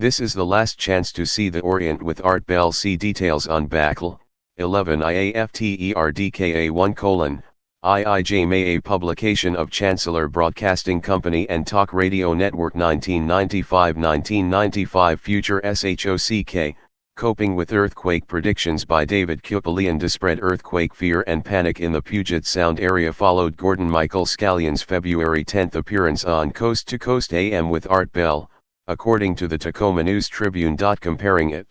This is the last chance to see the Orient with Art Bell. See details on Bakl, 11 IAFTERDKA1 IIJ May. A publication of Chancellor Broadcasting Company and Talk Radio Network 1995. Future SHOCK, Coping with Earthquake Predictions by David Kupelian. To spread earthquake fear and panic in the Puget Sound area followed Gordon Michael Scallion's February 10 appearance on Coast to Coast AM with Art Bell, according to the Tacoma News Tribune. Comparing it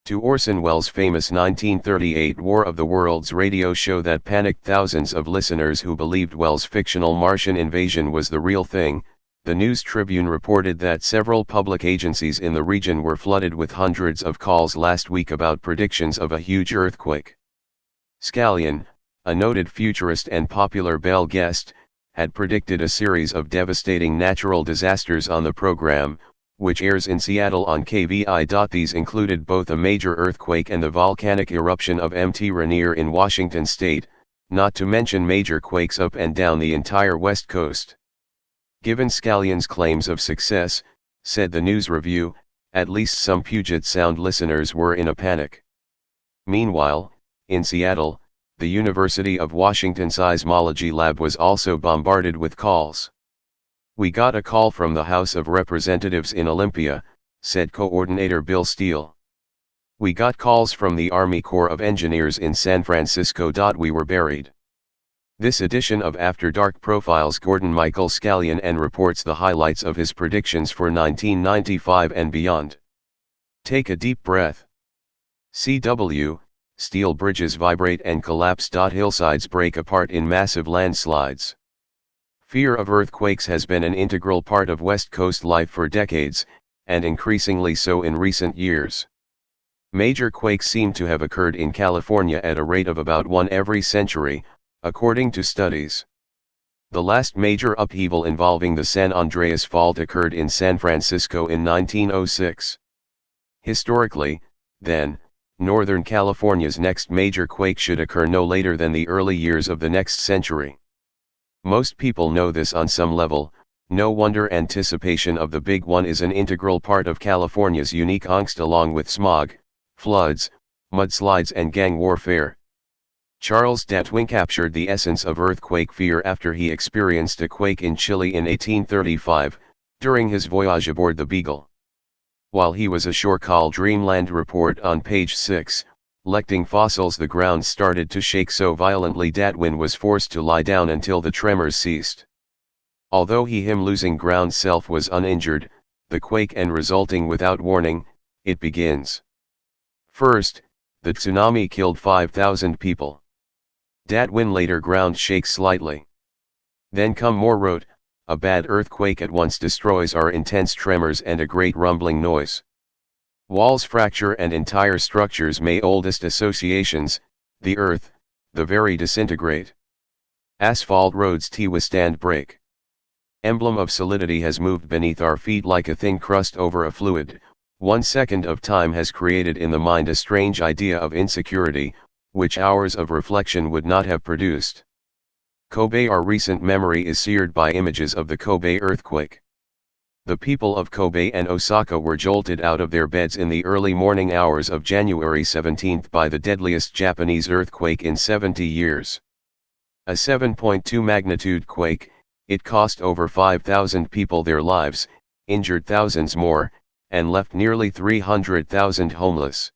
to Orson Welles' famous 1938 War of the Worlds radio show that panicked thousands of listeners who believed Welles' fictional Martian invasion was the real thing, the News Tribune reported that several public agencies in the region were flooded with hundreds of calls last week about predictions of a huge earthquake. Scallion, a noted futurist and popular Bell guest, had predicted a series of devastating natural disasters on the program, which airs in Seattle on KVI. These included both a major earthquake and the volcanic eruption of Mt. Rainier in Washington state, not to mention major quakes up and down the entire West Coast. Given Scallion's claims of success, said the News Review, at least some Puget Sound listeners were in a panic. Meanwhile, in Seattle, the University of Washington Seismology Lab was also bombarded with calls. "We got a call from the House of Representatives in Olympia," said Coordinator Bill Steele. "We got calls from the Army Corps of Engineers in San Francisco. We were buried." This edition of After Dark profiles Gordon Michael Scallion and reports the highlights of his predictions for 1995 and beyond. Take a deep breath. CW, steel bridges vibrate and collapse. Hillsides break apart in massive landslides. Fear of earthquakes has been an integral part of West Coast life for decades, and increasingly so in recent years. Major quakes seem to have occurred in California at a rate of about one every century, according to studies. The last major upheaval involving the San Andreas Fault occurred in San Francisco in 1906. Historically, then, Northern California's next major quake should occur no later than the early years of the next century. Most people know this on some level. No wonder anticipation of the big one is an integral part of California's unique angst, along with smog, floods, mudslides and gang warfare. Charles Darwin captured the essence of earthquake fear after he experienced a quake in Chile in 1835, during his voyage aboard the Beagle. While he was ashore, called Dreamland report on page 6, lecting fossils, the ground started to shake so violently Darwin was forced to lie down until the tremors ceased. Although him losing ground self was uninjured, the quake and resulting without warning, it begins. First, the tsunami killed 5,000 people. Darwin later ground shakes slightly. Then come more wrote, a bad earthquake at once destroys our intense tremors and a great rumbling noise. Walls fracture and entire structures may oldest associations, the earth, the very disintegrate. Asphalt roads withstand break. Emblem of solidity has moved beneath our feet like a thin crust over a fluid. 1 second of time has created in the mind a strange idea of insecurity, which hours of reflection would not have produced. Kobe. Our recent memory is seared by images of the Kobe earthquake. The people of Kobe and Osaka were jolted out of their beds in the early morning hours of January 17 by the deadliest Japanese earthquake in 70 years. A 7.2 magnitude quake, it cost over 5,000 people their lives, injured thousands more, and left nearly 300,000 homeless.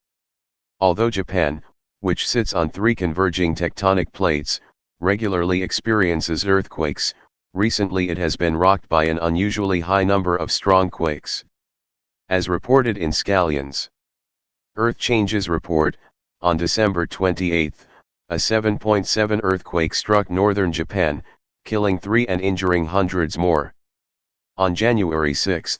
Although Japan, which sits on 3 converging tectonic plates, regularly experiences earthquakes, recently it has been rocked by an unusually high number of strong quakes. As reported in Scallion's Earth Changes report, on December 28, a 7.7 earthquake struck northern Japan, killing 3 and injuring hundreds more. On January 6,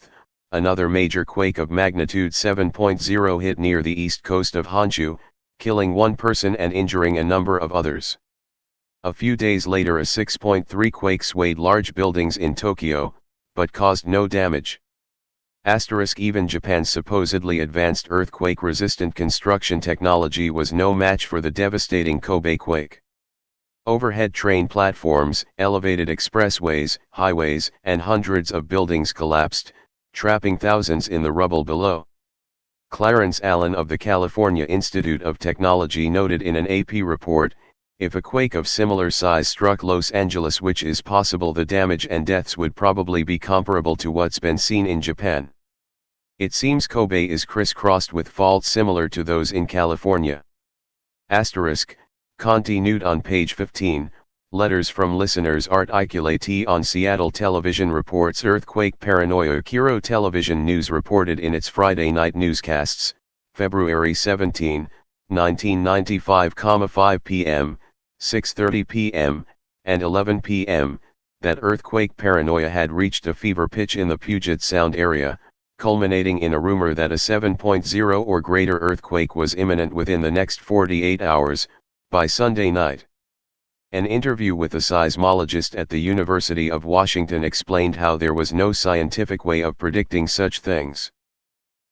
another major quake of magnitude 7.0 hit near the east coast of Honshu, killing 1 person and injuring a number of others. A few days later a 6.3 quake swayed large buildings in Tokyo, but caused no damage. Even Japan's supposedly advanced earthquake-resistant construction technology was no match for the devastating Kobe quake. Overhead train platforms, elevated expressways, highways, and hundreds of buildings collapsed, trapping thousands in the rubble below. Clarence Allen of the California Institute of Technology noted in an AP report, if a quake of similar size struck Los Angeles, which is possible, the damage and deaths would probably be comparable to what's been seen in Japan. It seems Kobe is crisscrossed with faults similar to those in California. Asterisk, continued on page 15, letters from listeners articulate on Seattle television reports earthquake paranoia. Kiro Television News reported in its Friday night newscasts, February 17, 1995, 5 p.m., 6:30 p.m., and 11 p.m., that earthquake paranoia had reached a fever pitch in the Puget Sound area, culminating in a rumor that a 7.0 or greater earthquake was imminent within the next 48 hours, by Sunday night. An interview with a seismologist at the University of Washington explained how there was no scientific way of predicting such things.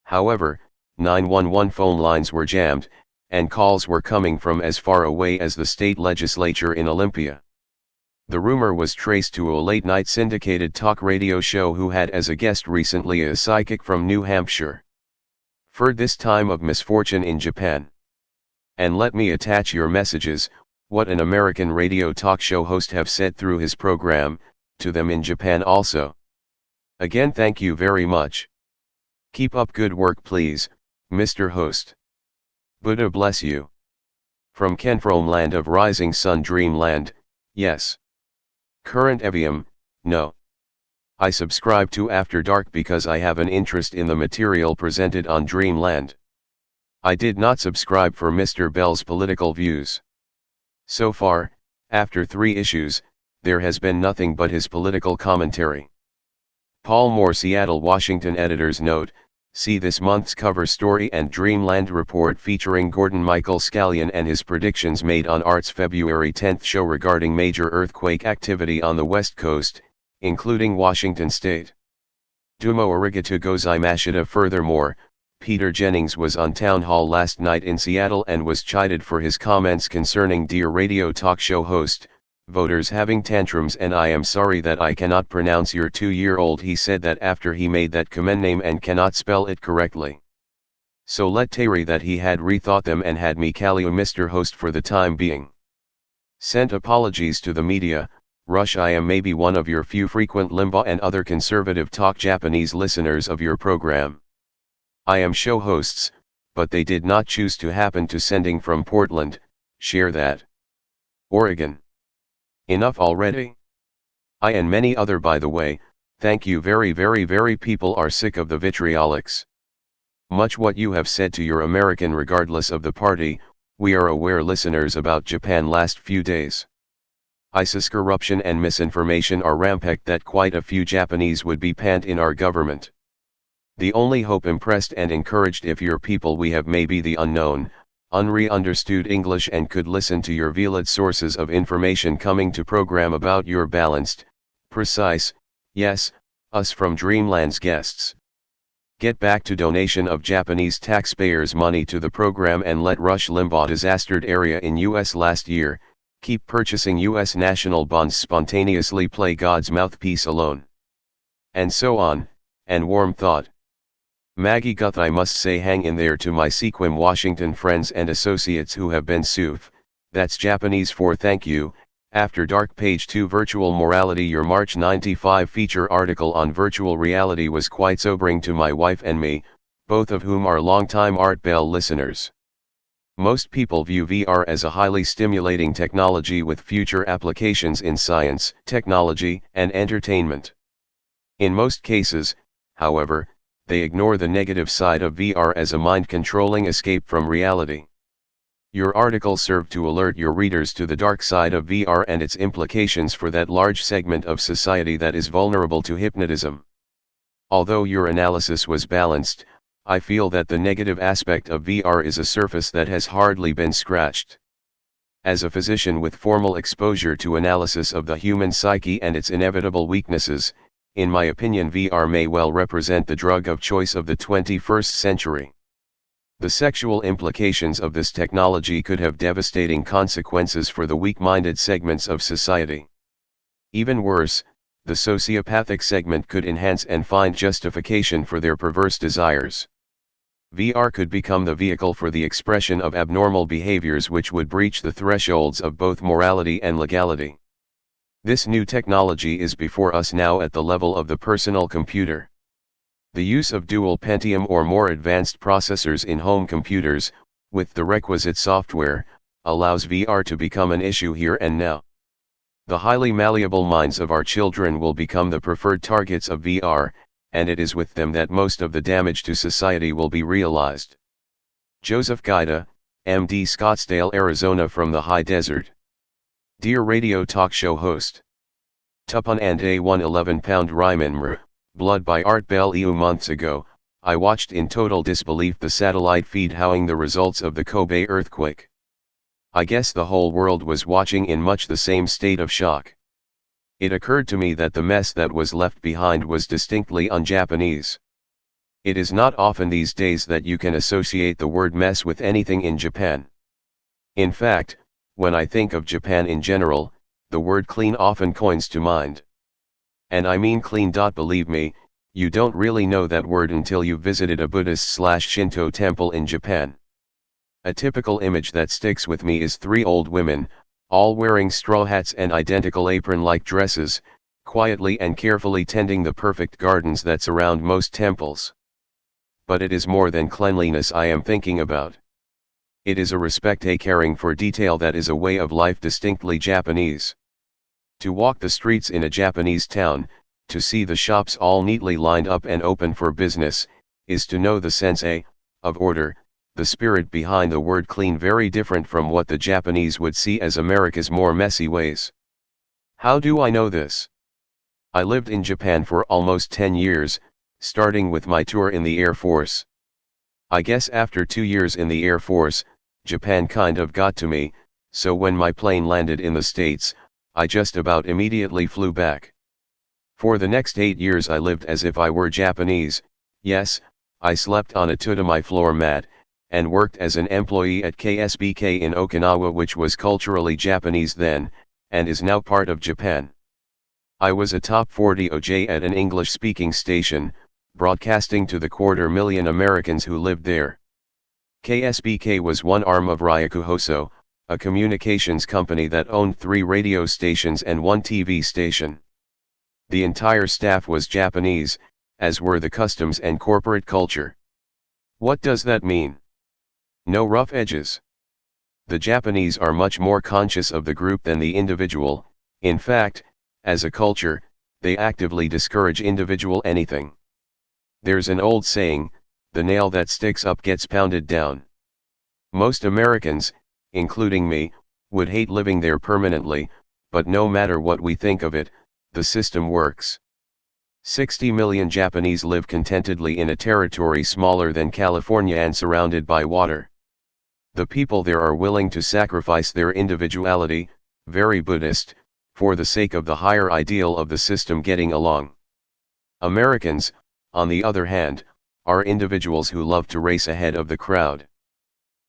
However, 911 phone lines were jammed, and calls were coming from as far away as the state legislature in Olympia. The rumor was traced to a late-night syndicated talk radio show who had as a guest recently a psychic from New Hampshire. For this time of misfortune in Japan. And let me attach your messages, what an American radio talk show host have said through his program, to them in Japan also. Again, thank you very much. Keep up good work please, Mr. Host. Buddha bless you. From Ken from Land of Rising Sun Dreamland, yes. Current Evium, no. I subscribe to After Dark because I have an interest in the material presented on Dreamland. I did not subscribe for Mr. Bell's political views. So far, after 3 issues, there has been nothing but his political commentary. Paul Moore, Seattle, Washington. Editor's note, see this month's cover story and Dreamland report featuring Gordon Michael Scallion and his predictions made on Art's February 10 show regarding major earthquake activity on the West Coast, including Washington State. Dumo arigato gozaimashita. Furthermore, Peter Jennings was on Town Hall last night in Seattle and was chided for his comments concerning Dear Radio talk show host, voters having tantrums, and I am sorry that I cannot pronounce your 2-year-old. He said that after he made that comment name and cannot spell it correctly. So let Terry that he had rethought them and had me call you Mr. Host for the time being. Sent apologies to the media. Rush, I am maybe one of your few frequent Limbaugh and other conservative talk Japanese listeners of your program. I am show hosts, but they did not choose to happen to sending from Portland, share that. Oregon. Enough already? I and many other, by the way, thank you very people are sick of the vitriolics. Much what you have said to your American regardless of the party, we are aware listeners about Japan last few days. ISIS corruption and misinformation are rampant that quite a few Japanese would be panned in our government. The only hope impressed and encouraged if your people we have may be the unknown, understood English and could listen to your valid sources of information coming to program about your balanced, precise, yes, us from Dreamland's guests. Get back to donation of Japanese taxpayers' money to the program and let Rush Limbaugh disastered area in US last year, keep purchasing US national bonds, spontaneously play God's mouthpiece alone. And so on, and warm thought. Maggie Guth, I must say hang in there to my Sequim Washington friends and associates who have been SUF, that's Japanese for thank you. After Dark page 2 Virtual Morality. Your March 95 feature article on virtual reality was quite sobering to my wife and me, both of whom are longtime Art Bell listeners. Most people view VR as a highly stimulating technology with future applications in science, technology, and entertainment. In most cases, however, they ignore the negative side of VR as a mind-controlling escape from reality. Your article served to alert your readers to the dark side of VR and its implications for that large segment of society that is vulnerable to hypnotism. Although your analysis was balanced, I feel that the negative aspect of VR is a surface that has hardly been scratched. As a physician with formal exposure to analysis of the human psyche and its inevitable weaknesses, in my opinion VR may well represent the drug of choice of the 21st century. The sexual implications of this technology could have devastating consequences for the weak-minded segments of society. Even worse, the sociopathic segment could enhance and find justification for their perverse desires. VR could become the vehicle for the expression of abnormal behaviors which would breach the thresholds of both morality and legality. This new technology is before us now at the level of the personal computer. The use of dual Pentium or more advanced processors in home computers, with the requisite software, allows VR to become an issue here and now. The highly malleable minds of our children will become the preferred targets of VR, and it is with them that most of the damage to society will be realized. Joseph Guida, MD, Scottsdale, Arizona, from the high desert. Dear radio talk show host. Tupan and a 111-pound Ryman Blood by Art Bell. Months ago, I watched in total disbelief the satellite feed showing the results of the Kobe earthquake. I guess the whole world was watching in much the same state of shock. It occurred to me that the mess that was left behind was distinctly un-Japanese. It is not often these days that you can associate the word mess with anything in Japan. In fact, when I think of Japan in general, the word clean often comes to mind. And I mean clean. Believe me, you don't really know that word until you visited a Buddhist/Shinto temple in Japan. A typical image that sticks with me is three old women, all wearing straw hats and identical apron-like dresses, quietly and carefully tending the perfect gardens that surround most temples. But it is more than cleanliness I am thinking about. It is a respect, a caring for detail that is a way of life distinctly Japanese. To walk the streets in a Japanese town, to see the shops all neatly lined up and open for business, is to know the sense of order, the spirit behind the word clean, very different from what the Japanese would see as America's more messy ways. How do I know this? I lived in Japan for almost 10 years, starting with my tour in the Air Force. I guess after 2 years in the Air Force, Japan kind of got to me, so when my plane landed in the States, I just about immediately flew back. For the next 8 years I lived as if I were Japanese. Yes, I slept on a tatami floor mat, and worked as an employee at KSBK in Okinawa, which was culturally Japanese then, and is now part of Japan. I was a top 40 OJ at an English-speaking station, broadcasting to the 250,000 Americans who lived there. KSBK was one arm of Ryaku Hoso, a communications company that owned 3 radio stations and 1 TV station. The entire staff was Japanese, as were the customs and corporate culture. What does that mean? No rough edges. The Japanese are much more conscious of the group than the individual. In fact, as a culture, they actively discourage individual anything. There's an old saying, the nail that sticks up gets pounded down. Most Americans, including me, would hate living there permanently, but no matter what we think of it, the system works. 60 million Japanese live contentedly in a territory smaller than California and surrounded by water. The people there are willing to sacrifice their individuality, very Buddhist, for the sake of the higher ideal of the system getting along. Americans, on the other hand, are individuals who love to race ahead of the crowd.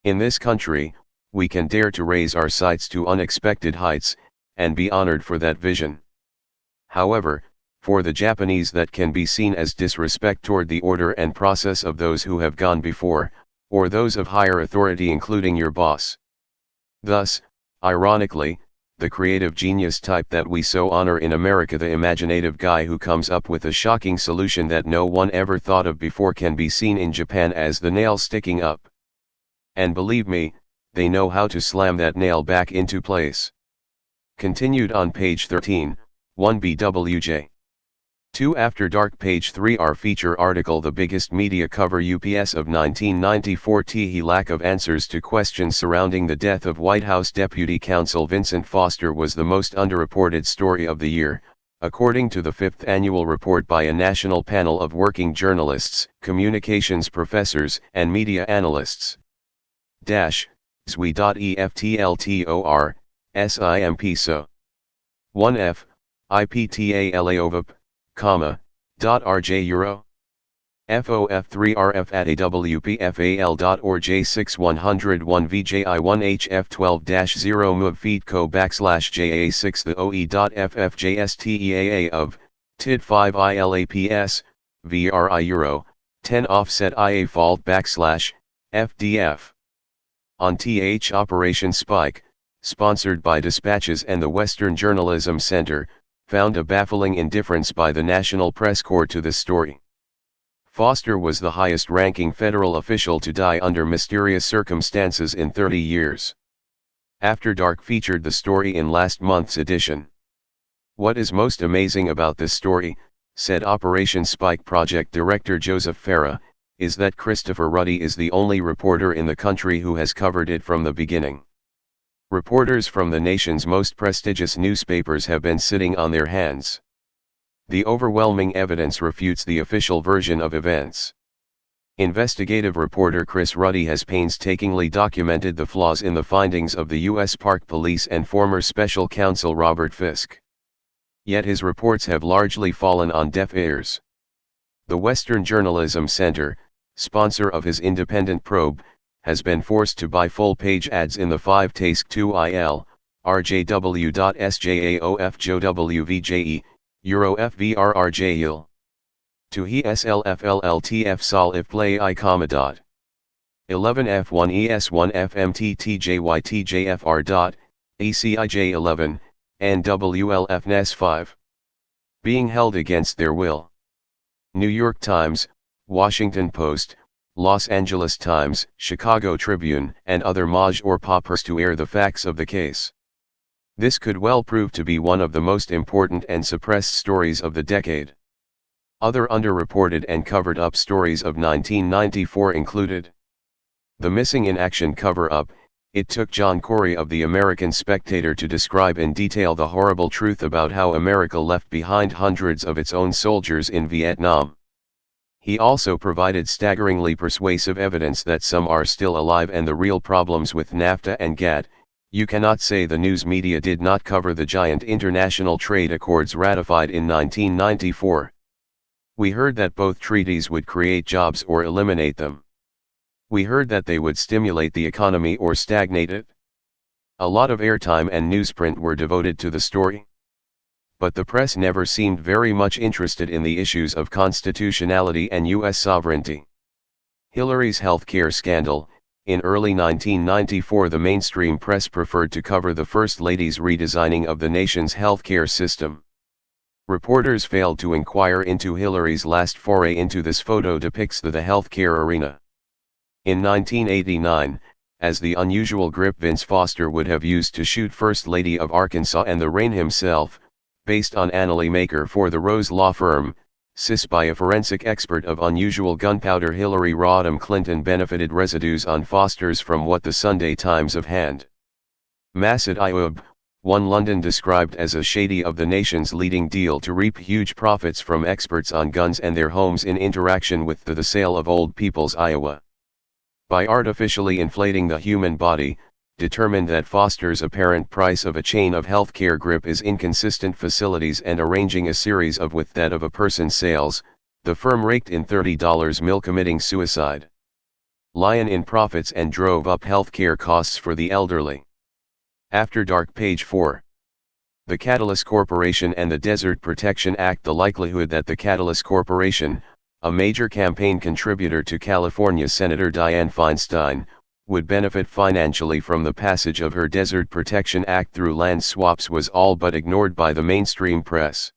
In this country, we can dare to raise our sights to unexpected heights, and be honored for that vision. However, for the Japanese that can be seen as disrespect toward the order and process of those who have gone before, or those of higher authority including your boss. Thus, ironically, the creative genius type that we so honor in America, the imaginative guy who comes up with a shocking solution that no one ever thought of before, can be seen in Japan as the nail sticking up. And believe me, they know how to slam that nail back into place. Continued on page 13, 1BWJ. 2 After Dark, page 3. Our feature article, The Biggest Media Cover UPS of 1994. Lack of answers to questions surrounding the death of White House Deputy Counsel Vincent Foster was the most underreported story of the year, according to the 5th annual report by a national panel of working journalists, communications professors, and media analysts. SWI.EFTLTOR, SIMP. 1F, IPTALAOVIP, .RJ Euro. FOF3RF at AWPFAL.OR J6101 VJI1HF12-0 MOV feed co /JA6 the OE.FFJSTEAA of TID 5 ILAPS, VRI Euro, 10 offset IA fault / FDF. On TH Operation Spike, sponsored by Dispatches and the Western Journalism Center, found a baffling indifference by the National Press Corps to this story. Foster was the highest-ranking federal official to die under mysterious circumstances in 30 years. After Dark featured the story in last month's edition. What is most amazing about this story, said Operation Spike Project Director Joseph Farah, is that Christopher Ruddy is the only reporter in the country who has covered it from the beginning. Reporters from the nation's most prestigious newspapers have been sitting on their hands. The overwhelming evidence refutes the official version of events. Investigative reporter Chris Ruddy has painstakingly documented the flaws in the findings of the U.S. Park Police and former special counsel Robert Fisk. Yet his reports have largely fallen on deaf ears. The Western Journalism Center, sponsor of his independent probe, has been forced to buy full-page ads in the 5 Task 2 IL, RJW.SJAOFJOWVJE, Euro FVRRJIL. To he SLFLLTF Sol if play I comma. 11 F1 ES1 FMTTJYTJFR. ACIJ11, NWLF NES 5. Being held against their will. New York Times, Washington Post, Los Angeles Times, Chicago Tribune, and other maj or paupers to air the facts of the case. This could well prove to be one of the most important and suppressed stories of the decade. Other underreported and covered-up stories of 1994 included the Missing in Action cover-up. It took John Corey of the American Spectator to describe in detail the horrible truth about how America left behind hundreds of its own soldiers in Vietnam. He also provided staggeringly persuasive evidence that some are still alive and the real problems with NAFTA and GATT. You cannot say the news media did not cover the giant international trade accords ratified in 1994. We heard that both treaties would create jobs or eliminate them. We heard that they would stimulate the economy or stagnate it. A lot of airtime and newsprint were devoted to the story. But the press never seemed very much interested in the issues of constitutionality and U.S. sovereignty. Hillary's healthcare scandal. In early 1994, the mainstream press preferred to cover the First Lady's redesigning of the nation's healthcare system. Reporters failed to inquire into Hillary's last foray into this. Photo depicts the healthcare arena. In 1989, as the unusual grip Vince Foster would have used to shoot First Lady of Arkansas and the rain himself, based on Annalee Maker for the Rose Law Firm, cis by a forensic expert of unusual gunpowder. Hillary Rodham Clinton benefited residues on Foster's from what the Sunday Times of Hand. Masad Ayoub, one London described as a shady of the nation's leading deal to reap huge profits from experts on guns and their homes in interaction with the sale of Old People's Iowa. By artificially inflating the human body, determined that Foster's apparent price of a chain of healthcare grip is inconsistent facilities and arranging a series of with that of a person's sales, the firm raked in $30 mil committing suicide. Lion in profits and drove up healthcare costs for the elderly. After Dark page 4. The Catalyst Corporation and the Desert Protection Act. The likelihood that the Catalyst Corporation, a major campaign contributor to California Senator Dianne Feinstein, would benefit financially from the passage of her Desert Protection Act through land swaps was all but ignored by the mainstream press.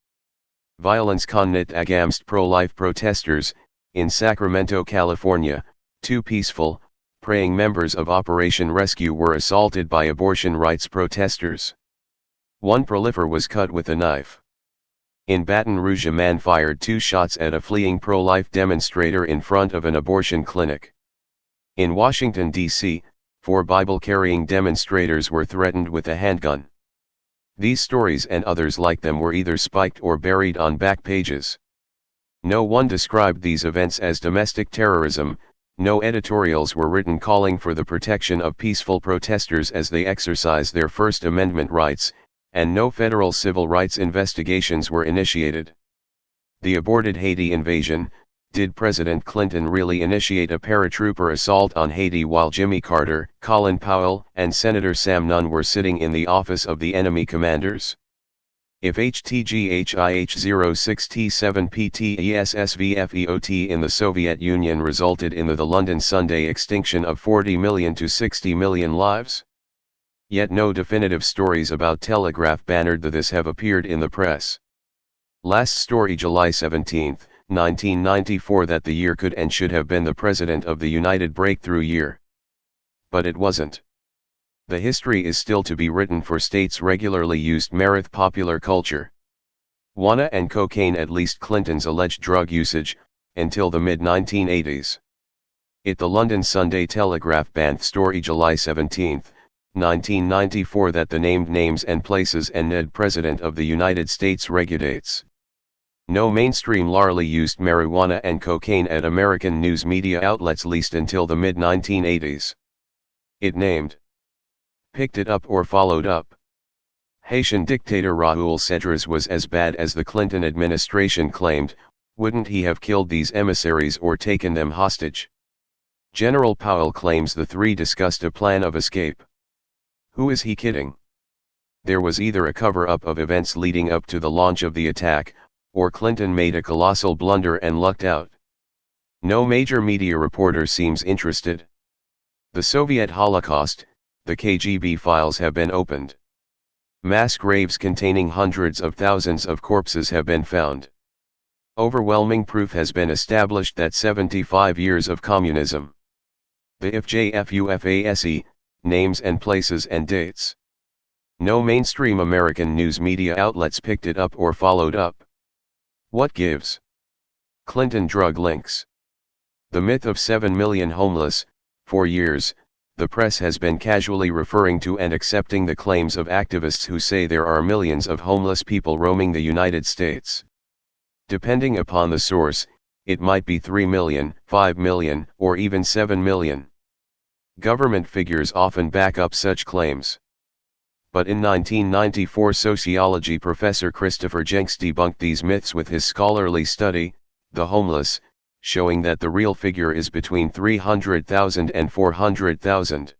Violence connit against pro-life protesters. In Sacramento, California, 2 peaceful, praying members of Operation Rescue were assaulted by abortion rights protesters. 1 prolifer was cut with a knife. In Baton Rouge, a man fired 2 shots at a fleeing pro-life demonstrator in front of an abortion clinic. In Washington, D.C., 4 Bible-carrying demonstrators were threatened with a handgun. These stories and others like them were either spiked or buried on back pages. No one described these events as domestic terrorism, no editorials were written calling for the protection of peaceful protesters as they exercise their First Amendment rights, and no federal civil rights investigations were initiated. The aborted Haiti invasion. Did President Clinton really initiate a paratrooper assault on Haiti while Jimmy Carter, Colin Powell, and Senator Sam Nunn were sitting in the office of the enemy commanders? If HTGHIH06T7PTESSVFEOT in the Soviet Union resulted in the London Sunday extinction of 40 million to 60 million lives? Yet no definitive stories about telegraph bannered this have appeared in the press. Last story July 17, 1994 that the year could and should have been the President of the United Breakthrough Year. But it wasn't. The history is still to be written for states regularly used Marath popular culture. Wanna and cocaine at least Clinton's alleged drug usage, until the mid-1980s. The London Sunday Telegraph banned story July 17, 1994 that the named names and places and Ned President of the United States regulates. No mainstream largely used marijuana and cocaine at American news media outlets least until the mid-1980s. It named, picked it up or followed up. Haitian dictator Raoul Cedras was as bad as the Clinton administration claimed, wouldn't he have killed these emissaries or taken them hostage? General Powell claims the three discussed a plan of escape. Who is he kidding? There was either a cover-up of events leading up to the launch of the attack, or Clinton made a colossal blunder and lucked out. No major media reporter seems interested. The Soviet Holocaust, the KGB files have been opened. Mass graves containing hundreds of thousands of corpses have been found. Overwhelming proof has been established that 75 years of communism. The IFJFUFASE, names and places and dates. No mainstream American news media outlets picked it up or followed up. What gives? Clinton drug links. The myth of 7 million homeless, for years, the press has been casually referring to and accepting the claims of activists who say there are millions of homeless people roaming the United States. Depending upon the source, it might be 3 million, 5 million, or even 7 million. Government figures often back up such claims. But in 1994 sociology professor Christopher Jenks debunked these myths with his scholarly study, The Homeless, showing that the real figure is between 300,000 and 400,000.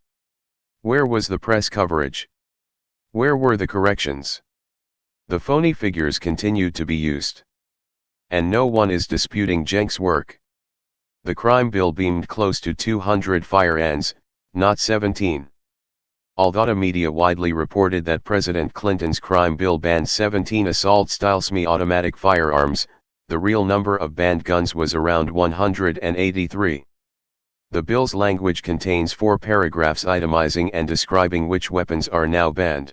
Where was the press coverage? Where were the corrections? The phony figures continued to be used. And no one is disputing Jenks' work. The crime bill beamed close to 200 firearms, not 17. Although the media widely reported that President Clinton's crime bill banned 17 assault-style semi-automatic firearms, the real number of banned guns was around 183. The bill's language contains 4 paragraphs itemizing and describing which weapons are now banned.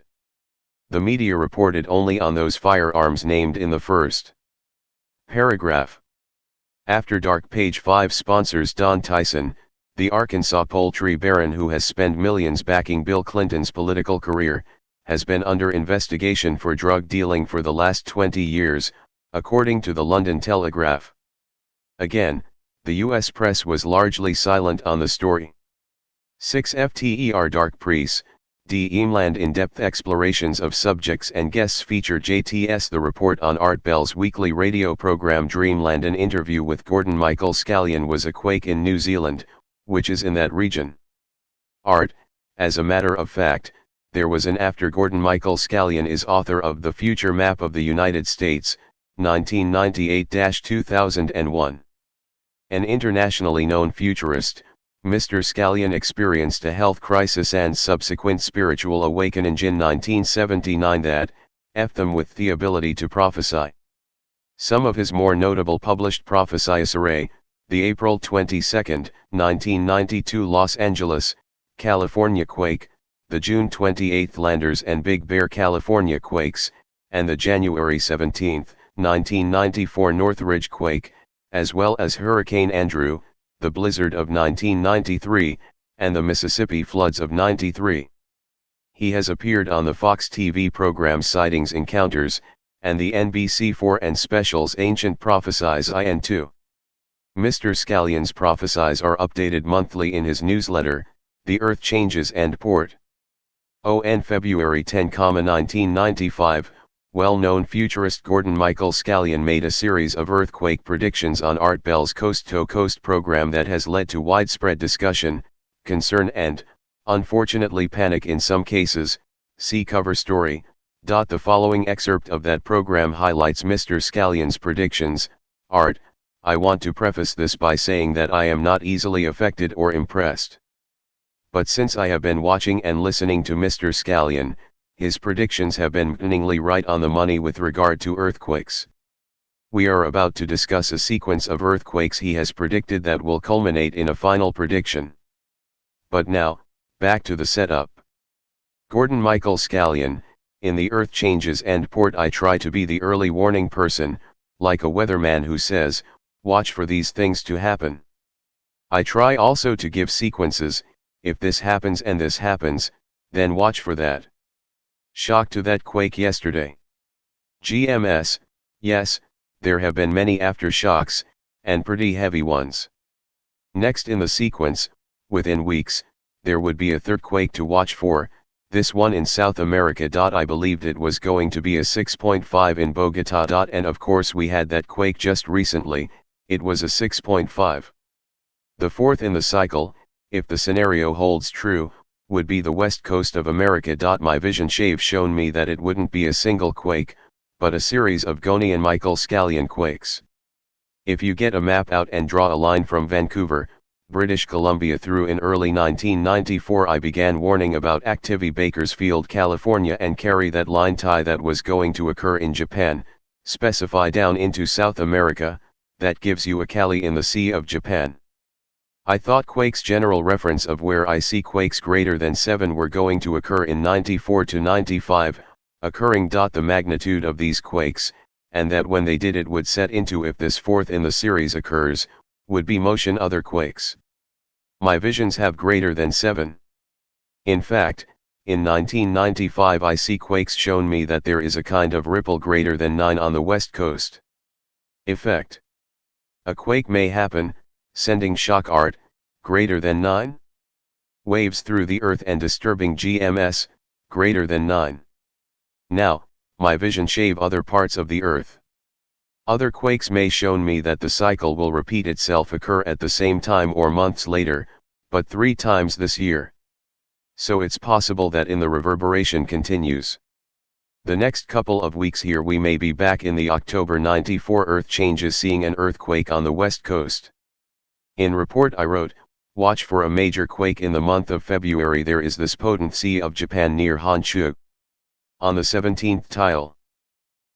The media reported only on those firearms named in the first paragraph. After Dark Page 5 sponsors Don Tyson, the Arkansas poultry baron who has spent millions backing Bill Clinton's political career, has been under investigation for drug dealing for the last 20 years, according to the London Telegraph. Again, the US press was largely silent on the story. 6 FTER Dark Priest, D. Eamland in-depth explorations of subjects and guests feature JTS. The report on Art Bell's weekly radio program Dreamland. An interview with Gordon Michael Scallion was a quake in New Zealand, which is in that region. Art, as a matter of fact, there was an after. Gordon Michael Scallion is author of The Future Map of the United States, 1998-2001. An internationally known futurist, Mr. Scallion experienced a health crisis and subsequent spiritual awakening in 1979 that, left him with the ability to prophesy. Some of his more notable published prophecies are the April 22, 1992 Los Angeles, California quake, the June 28 Landers and Big Bear California quakes, and the January 17, 1994 Northridge quake, as well as Hurricane Andrew, the blizzard of 1993, and the Mississippi floods of '93. He has appeared on the Fox TV program Sightings Encounters, and the NBC4 and specials Ancient Prophecies IN 2. Mr. Scallion's prophecies are updated monthly in his newsletter, The Earth Changes and Port. On February 10, 1995, well-known futurist Gordon Michael Scallion made a series of earthquake predictions on Art Bell's Coast to Coast program that has led to widespread discussion, concern and, unfortunately, panic in some cases. See cover story, The following excerpt of that program highlights Mr. Scallion's predictions. Art, I want to preface this by saying that I am not easily affected or impressed. But since I have been watching and listening to Mr. Scallion, his predictions have been winningly right on the money with regard to earthquakes. We are about to discuss a sequence of earthquakes he has predicted that will culminate in a final prediction. But now, back to the setup. Gordon Michael Scallion, in the Earth Changes and Port I try to be the early warning person, like a weatherman who says, watch for these things to happen. I try also to give sequences, if this happens and this happens, then watch for that. Shock to that quake yesterday. GMS, yes, there have been many aftershocks, and pretty heavy ones. Next in the sequence, within weeks, there would be a third quake to watch for, this one in South America. I believed it was going to be a 6.5 in Bogota. And of course we had that quake just recently, it was a 6.5. The fourth in the cycle, if the scenario holds true, would be the west coast of America. My vision shave shown me that it wouldn't be a single quake, but a series of Goni and Michael Scallion quakes. If you get a map out and draw a line from Vancouver, British Columbia through in early 1994, I began warning about activity Bakersfield, California, and carry that line tie that was going to occur in Japan, specify down into South America, that gives you a Cali in the Sea of Japan. I thought quakes general reference of where I see quakes greater than 7 were going to occur in 94 to 95, occurring. The magnitude of these quakes, and that when they did it would set into if this fourth in the series occurs, would be motion other quakes. My visions have greater than 7. In fact, in 1995 I see quakes shown me that there is a kind of ripple greater than 9 on the west coast. Effect. A quake may happen, sending shock art, greater than 9? Waves through the earth and disturbing GMS, greater than 9. Now, my vision shave other parts of the earth. Other quakes may shown me that the cycle will repeat itself occur at the same time or months later, but 3 times this year. So it's possible that in the reverberation continues. The next couple of weeks here we may be back in the October 94 Earth Changes seeing an earthquake on the west coast. In report I wrote, watch for a major quake in the month of February. There is this potent Sea of Japan near Honshu. On the 17th tile.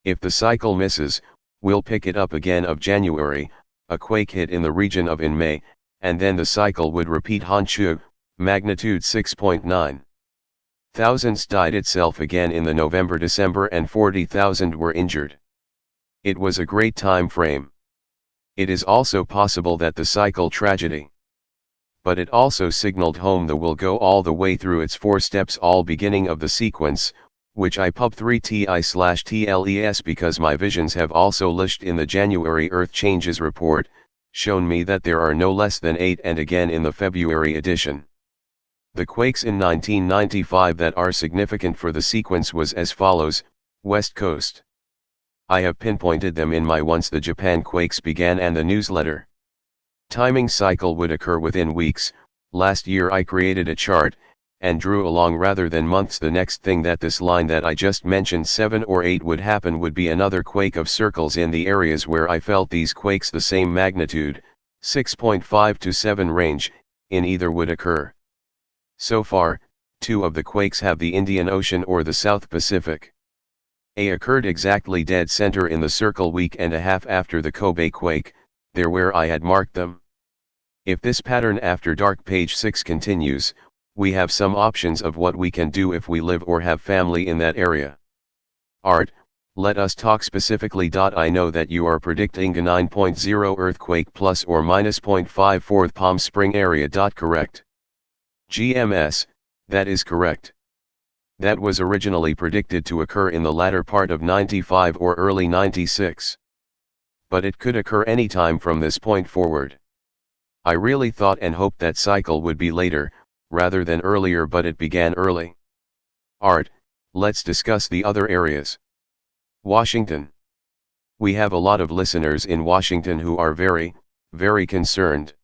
If the cycle misses, we'll pick it up again of January, a quake hit in the region of in May, and then the cycle would repeat. Honshu, magnitude 6.9. Thousands died itself again in the November-December and 40,000 were injured. It was a great time frame. It is also possible that the cycle tragedy. But it also signaled home the will go all the way through its 4 steps all beginning of the sequence, which I pub 3ti/tles because my visions have also listed in the January Earth Changes report, shown me that there are no less than 8 and again in the February edition. The quakes in 1995 that are significant for the sequence was as follows: West Coast. I have pinpointed them in my Once the Japan Quakes Began and the newsletter. Timing cycle would occur within weeks. Last year I created a chart, and drew along rather than months the next thing that this line that I just mentioned 7 or 8 would happen would be another quake of circles in the areas where I felt these quakes the same magnitude, 6.5 to 7 range, in either would occur. So far, 2 of the quakes have the Indian Ocean or the South Pacific. A occurred exactly dead center in the circle week and a half after the Kobe quake, there where I had marked them. If this pattern after dark page 6 continues, we have some options of what we can do if we live or have family in that area. Art, let us talk specifically. I know that you are predicting a 9.0 earthquake plus or minus 0.54 Palm Spring area. Correct. GMS, that is correct. That was originally predicted to occur in the latter part of 95 or early 96. But it could occur anytime from this point forward. I really thought and hoped that cycle would be later, rather than earlier, but it began early. Art, let's discuss the other areas. Washington. We have a lot of listeners in Washington who are very, very concerned.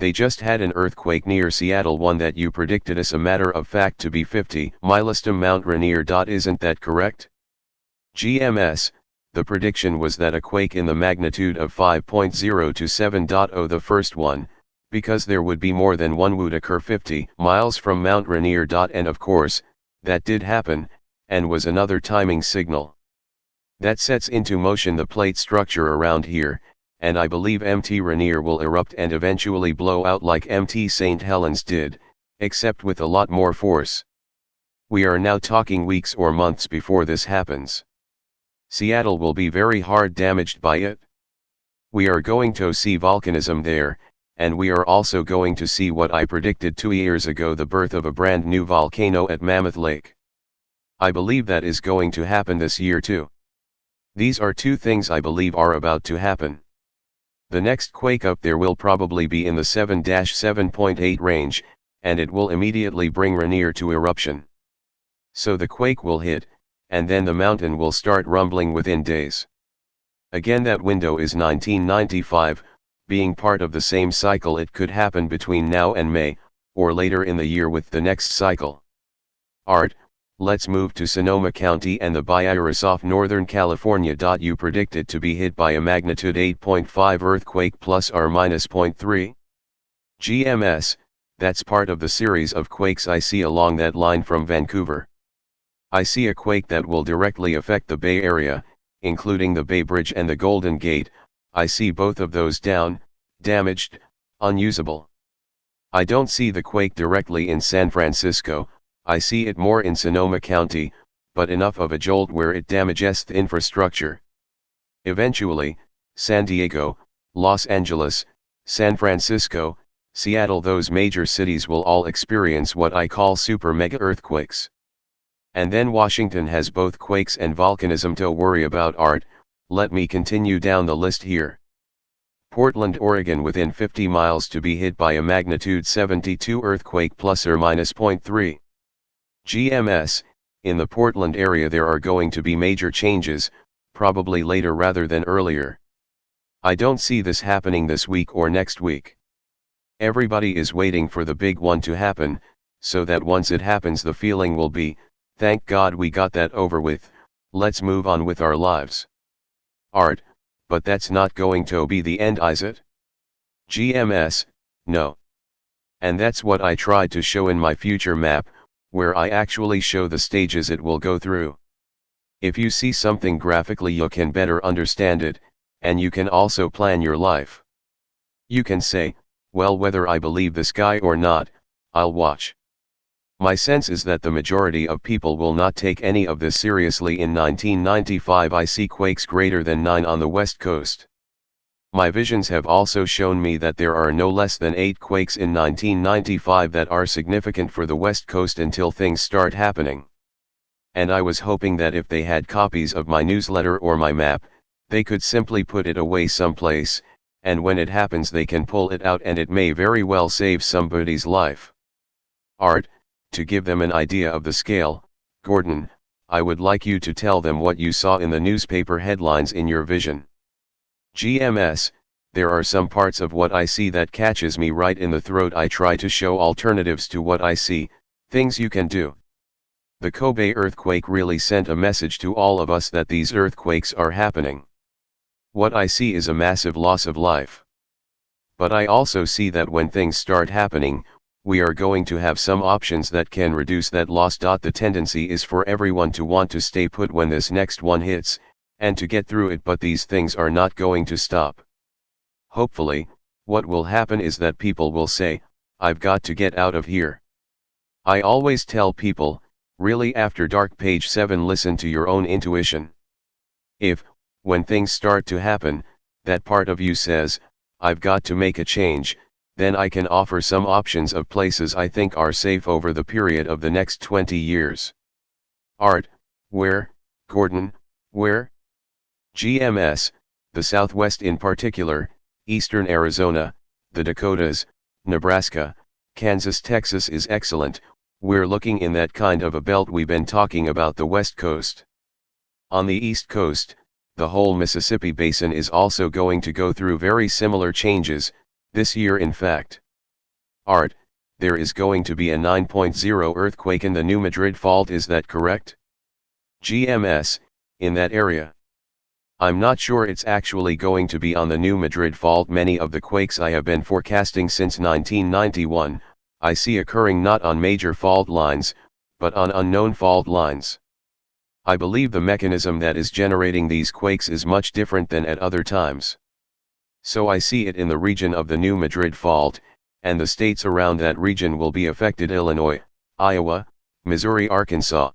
They just had an earthquake near Seattle, one that you predicted as a matter of fact to be 50 milestone Mount Rainier. Isn't that correct? GMS, the prediction was that a quake in the magnitude of 5.0 to 7.0, the first one, because there would be more than one, would occur 50 miles from Mount Rainier. And of course, that did happen, and was another timing signal. That sets into motion the plate structure around here, and I believe Mt. Rainier will erupt and eventually blow out like Mt. St. Helens did, except with a lot more force. We are now talking weeks or months before this happens. Seattle will be very hard damaged by it. We are going to see volcanism there, and we are also going to see what I predicted 2 years ago, the birth of a brand new volcano at Mammoth Lake. I believe that is going to happen this year too. These are two things I believe are about to happen. The next quake up there will probably be in the 7-7.8 range, and it will immediately bring Rainier to eruption. So the quake will hit, and then the mountain will start rumbling within days. Again, that window is 1995, being part of the same cycle. It could happen between now and May, or later in the year with the next cycle. Art, let's move to Sonoma County and the Bay Area off Northern California. You predicted to be hit by a magnitude 8.5 earthquake plus or minus 0.3. GMS, that's part of the series of quakes I see along that line from Vancouver. I see a quake that will directly affect the Bay Area, including the Bay Bridge and the Golden Gate. I see both of those down, damaged, unusable. I don't see the quake directly in San Francisco. I see it more in Sonoma County, but enough of a jolt where it damages the infrastructure. Eventually, San Diego, Los Angeles, San Francisco, Seattle, those major cities will all experience what I call super mega earthquakes. And then Washington has both quakes and volcanism to worry about. Art, let me continue down the list here. Portland, Oregon, within 50 miles to be hit by a magnitude 72 earthquake plus or minus 0.3. GMS, in the Portland area there are going to be major changes, probably later rather than earlier. I don't see this happening this week or next week. Everybody is waiting for the big one to happen, so that once it happens the feeling will be, thank God we got that over with, let's move on with our lives. Art, but that's not going to be the end, is it? GMS, no. And that's what I tried to show in my future map, where I actually show the stages it will go through. If you see something graphically you can better understand it, and you can also plan your life. You can say, well, whether I believe this guy or not, I'll watch. My sense is that the majority of people will not take any of this seriously. In 1995 I see quakes greater than 9 on the West Coast. My visions have also shown me that there are no less than 8 quakes in 1995 that are significant for the West Coast until things start happening. And I was hoping that if they had copies of my newsletter or my map, they could simply put it away someplace, and when it happens they can pull it out and it may very well save somebody's life. Art, to give them an idea of the scale, Gordon, I would like you to tell them what you saw in the newspaper headlines in your vision. GMS, there are some parts of what I see that catches me right in the throat. I try to show alternatives to what I see, things you can do. The Kobe earthquake really sent a message to all of us that these earthquakes are happening. What I see is a massive loss of life. But I also see that when things start happening, we are going to have some options that can reduce that loss. The tendency is for everyone to want to stay put when this next one hits, and to get through it, but these things are not going to stop. Hopefully, what will happen is that people will say, I've got to get out of here. I always tell people, really after dark, page 7, listen to your own intuition. If, when things start to happen, that part of you says, I've got to make a change, then I can offer some options of places I think are safe over the period of the next 20 years. Art, where, Gordon, where? GMS, the Southwest in particular, Eastern Arizona, the Dakotas, Nebraska, Kansas, Texas is excellent. We're looking in that kind of a belt we've been talking about, the West Coast. On the East Coast, the whole Mississippi Basin is also going to go through very similar changes, this year in fact. Art, there is going to be a 9.0 earthquake in the New Madrid Fault, is that correct? GMS, in that area. I'm not sure it's actually going to be on the New Madrid Fault. Many of the quakes I have been forecasting since 1991, I see occurring not on major fault lines, but on unknown fault lines. I believe the mechanism that is generating these quakes is much different than at other times. So I see it in the region of the New Madrid Fault, and the states around that region will be affected: Illinois, Iowa, Missouri, Arkansas.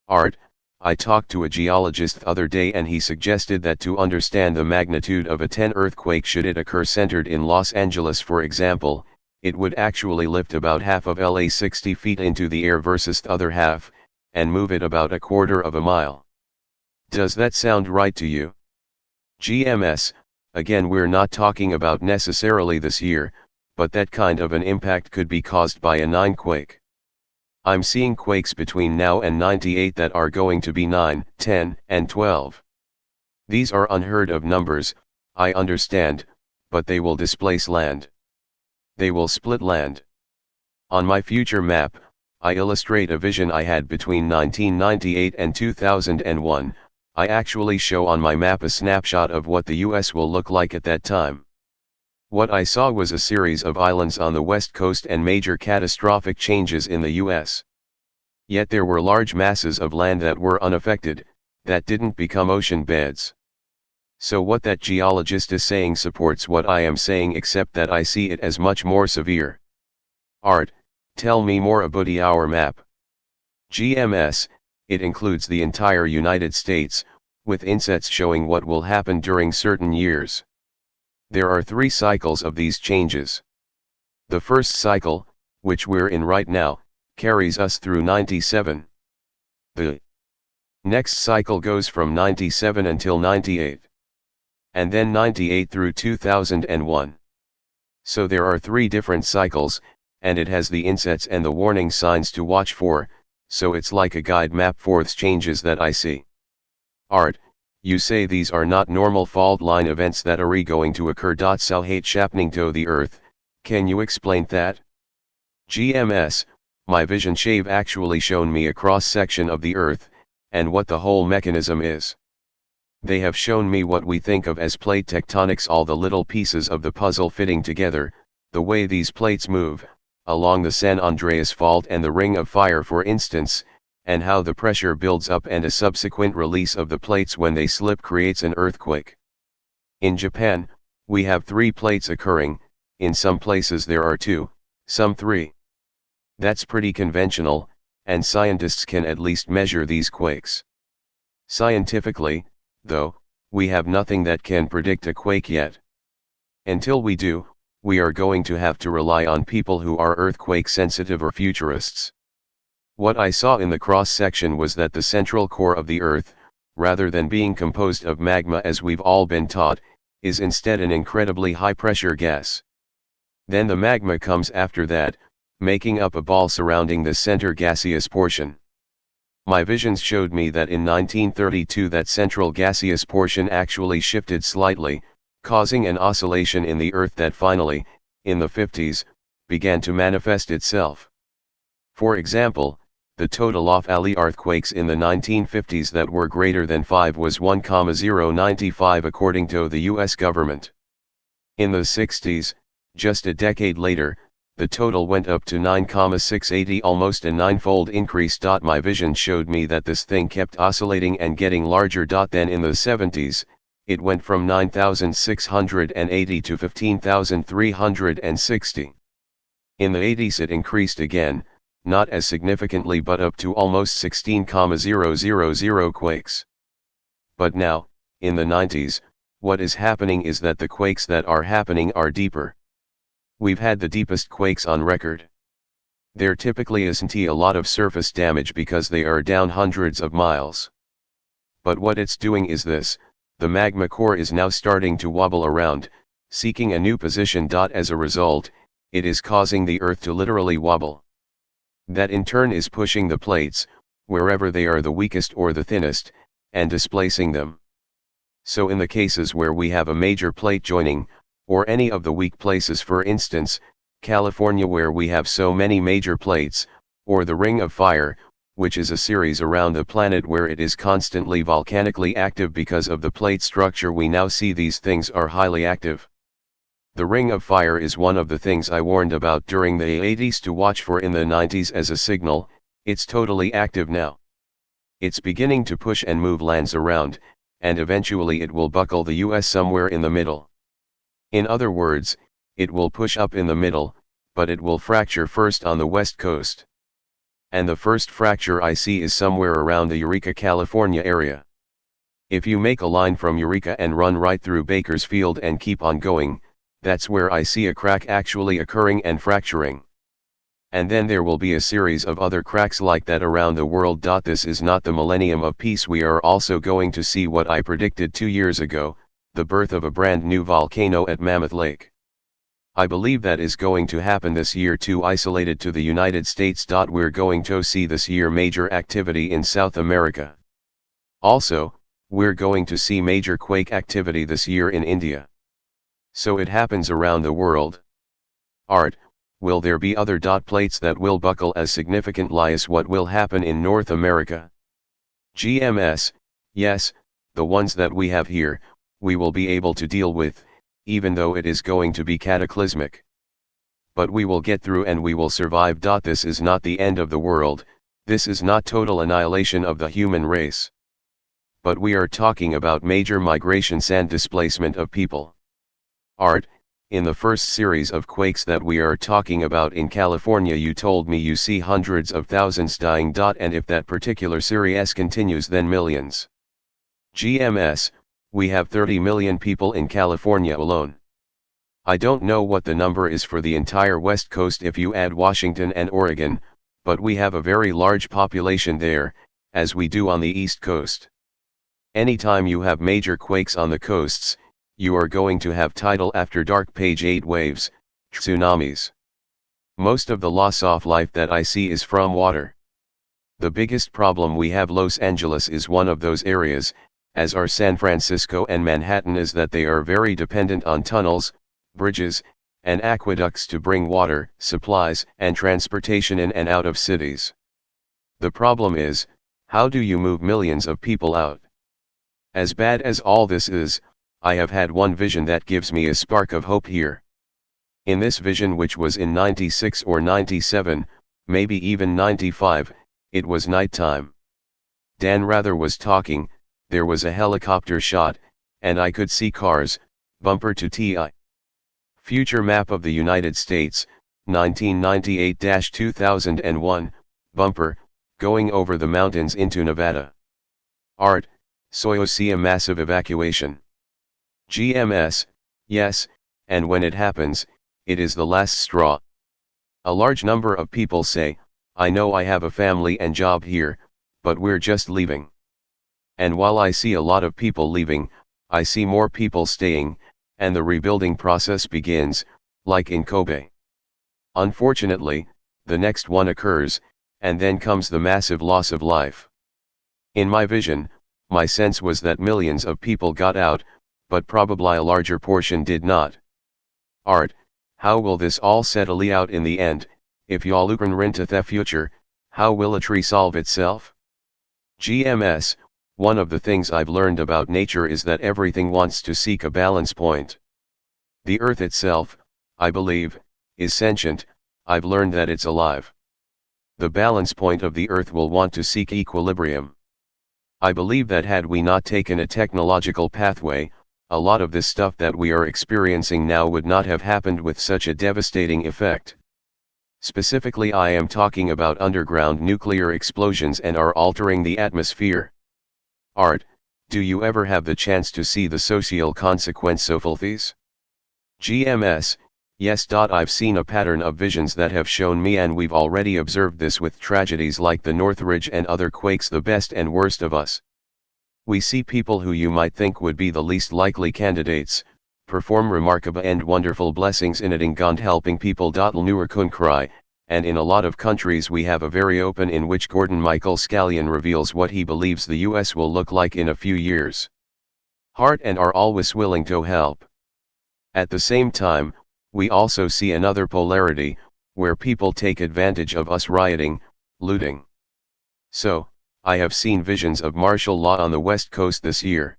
Art, I talked to a geologist the other day and he suggested that to understand the magnitude of a 10 earthquake, should it occur centered in Los Angeles for example, it would actually lift about half of LA 60 feet into the air versus the other half, and move it about a quarter of a mile. Does that sound right to you? GMS, again, we're not talking about necessarily this year, but that kind of an impact could be caused by a 9 quake. I'm seeing quakes between now and 98 that are going to be 9, 10, and 12. These are unheard of numbers, I understand, but they will displace land. They will split land. On my future map, I illustrate a vision I had between 1998 and 2001, I actually show on my map a snapshot of what the US will look like at that time. What I saw was a series of islands on the west coast and major catastrophic changes in the US. Yet there were large masses of land that were unaffected, that didn't become ocean beds. So what that geologist is saying supports what I am saying, except that I see it as much more severe. Art, tell me more about our map. GMS, it includes the entire United States, with insets showing what will happen during certain years. There are 3 cycles of these changes. The first cycle, which we're in right now, carries us through 97. The next cycle goes from 97 until 98. And then 98 through 2001. So there are 3 different cycles, and it has the insets and the warning signs to watch for, so it's like a guide map for the changes that I see. Art, you say these are not normal fault line events that are going to occur. So hate happening to the Earth, can you explain that? GMS, my vision shave actually shown me a cross section of the Earth, and what the whole mechanism is. They have shown me what we think of as plate tectonics, all the little pieces of the puzzle fitting together, the way these plates move, along the San Andreas Fault and the Ring of Fire for instance, and how the pressure builds up and a subsequent release of the plates when they slip creates an earthquake. In Japan, we have 3 plates occurring, in some places there are 2, some 3. That's pretty conventional, and scientists can at least measure these quakes. Scientifically, though, we have nothing that can predict a quake yet. Until we do, we are going to have to rely on people who are earthquake sensitive or futurists. What I saw in the cross-section was that the central core of the Earth, rather than being composed of magma as we've all been taught, is instead an incredibly high-pressure gas. Then the magma comes after that, making up a ball surrounding the center gaseous portion. My visions showed me that in 1932 that central gaseous portion actually shifted slightly, causing an oscillation in the Earth that finally, in the 50s, began to manifest itself. For example, the total of Ali earthquakes in the 1950s that were greater than 5 was 1,095 according to the US government. In the 60s, just a decade later, the total went up to 9,680, almost a 9-fold increase. My vision showed me that this thing kept oscillating and getting larger. Then in the 70s, it went from 9,680 to 15,360. In the 80s it increased again, not as significantly but up to almost 16,000 quakes. But now, in the 90s, what is happening is that the quakes that are happening are deeper. We've had the deepest quakes on record. There typically isn't a lot of surface damage because they are down hundreds of miles. But what it's doing is this: the magma core is now starting to wobble around, seeking a new position. As a result, it is causing the Earth to literally wobble. That in turn is pushing the plates, wherever they are the weakest or the thinnest, and displacing them. So in the cases where we have a major plate joining, or any of the weak places for instance, California, where we have so many major plates, or the Ring of Fire, which is a series around the planet where it is constantly volcanically active because of the plate structure we now see. These things are highly active. The Ring of Fire is one of the things I warned about during the 80s to watch for in the 90s as a signal. It's totally active now. It's beginning to push and move lands around, and eventually it will buckle the US somewhere in the middle. In other words, it will push up in the middle, but it will fracture first on the west coast. And the first fracture I see is somewhere around the Eureka, California area. If you make a line from Eureka and run right through Bakersfield and keep on going, that's where I see a crack actually occurring and fracturing. And then there will be a series of other cracks like that around the world. This is not the millennium of peace. We are also going to see what I predicted 2 years ago, the birth of a brand new volcano at Mammoth Lake. I believe that is going to happen this year too, isolated to the United States. We're going to see this year major activity in South America. Also, we're going to see major quake activity this year in India. So it happens around the world. Art, will there be other plates that will buckle as significantly as what will happen in North America? GMS, yes, the ones that we have here, we will be able to deal with, even though it is going to be cataclysmic. But we will get through and we will survive. This is not the end of the world, this is not total annihilation of the human race. But we are talking about major migrations and displacement of people. Art, in the first series of quakes that we are talking about in California, you told me you see hundreds of thousands dying. And if that particular series continues, then millions. GMS, we have 30 million people in California alone. I don't know what the number is for the entire West Coast if you add Washington and Oregon, but we have a very large population there, as we do on the East Coast. Anytime you have major quakes on the coasts, you are going to have tidal after dark page 8 waves, tsunamis. Most of the loss of life that I see is from water. The biggest problem we have, Los Angeles is one of those areas, as are San Francisco and Manhattan, is that they are very dependent on tunnels, bridges, and aqueducts to bring water, supplies, and transportation in and out of cities. The problem is, how do you move millions of people out? As bad as all this is, I have had one vision that gives me a spark of hope here. In this vision, which was in 96 or 97, maybe even 95, it was nighttime. Dan Rather was talking, there was a helicopter shot, and I could see cars, bumper to TI. Future map of the United States, 1998-2001, bumper, going over the mountains into Nevada. Art, so you see a massive evacuation. GMS, yes, and when it happens, it is the last straw. A large number of people say, I know I have a family and job here, but we're just leaving. And while I see a lot of people leaving, I see more people staying, and the rebuilding process begins, like in Kobe. Unfortunately, the next one occurs, and then comes the massive loss of life. In my vision, my sense was that millions of people got out, but probably a larger portion did not. Art, how will this all settle out in the end? If y'all look into the future, how will it resolve itself? GMS, one of the things I've learned about nature is that everything wants to seek a balance point. The earth itself, I believe, is sentient. I've learned that it's alive. The balance point of the earth will want to seek equilibrium. I believe that had we not taken a technological pathway, a lot of this stuff that we are experiencing now would not have happened with such a devastating effect. Specifically, I am talking about underground nuclear explosions and are altering the atmosphere. Art, do you ever have the chance to see the social consequence of all these? GMS, yes. I've seen a pattern of visions that have shown me, and we've already observed this with tragedies like the Northridge and other quakes, the best and worst of us. We see people who you might think would be the least likely candidates, perform remarkable and wonderful blessings in it and helping people. Nur kun cry, and in a lot of countries we have a very open in which Gordon Michael Scallion reveals what he believes the US will look like in a few years. Heart and are always willing to help. At the same time, We also see another polarity, where people take advantage of us rioting, looting. So, I have seen visions of martial law on the West Coast this year.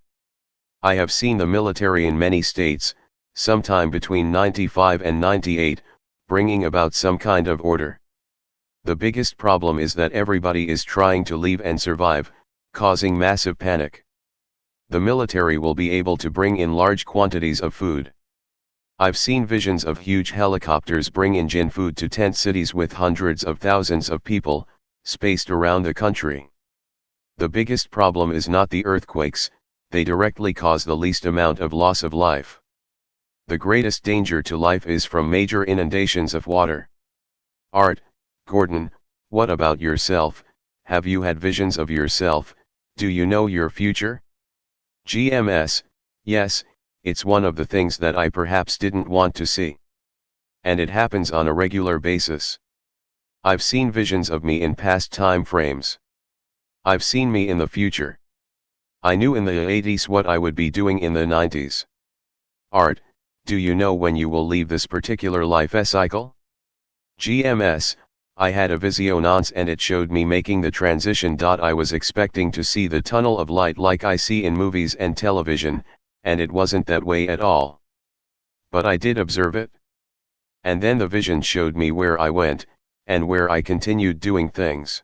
I have seen the military in many states, sometime between 95 and 98, bringing about some kind of order. The biggest problem is that everybody is trying to leave and survive, causing massive panic. The military will be able to bring in large quantities of food. I've seen visions of huge helicopters bring in food to tent cities with hundreds of thousands of people, spaced around the country. The biggest problem is not the earthquakes, they directly cause the least amount of loss of life. The greatest danger to life is from major inundations of water. Art, Gordon, what about yourself? Have you had visions of yourself? Do you know your future? GMS, yes, it's one of the things that I perhaps didn't want to see. And it happens on a regular basis. I've seen visions of me in past time frames. I've seen me in the future. I knew in the 80s what I would be doing in the 90s. Art, do you know when you will leave this particular life cycle? GMS, I had a visionance and it showed me making the transition. I was expecting to see the tunnel of light like I see in movies and television, and it wasn't that way at all. But I did observe it. And then the vision showed me where I went, and where I continued doing things.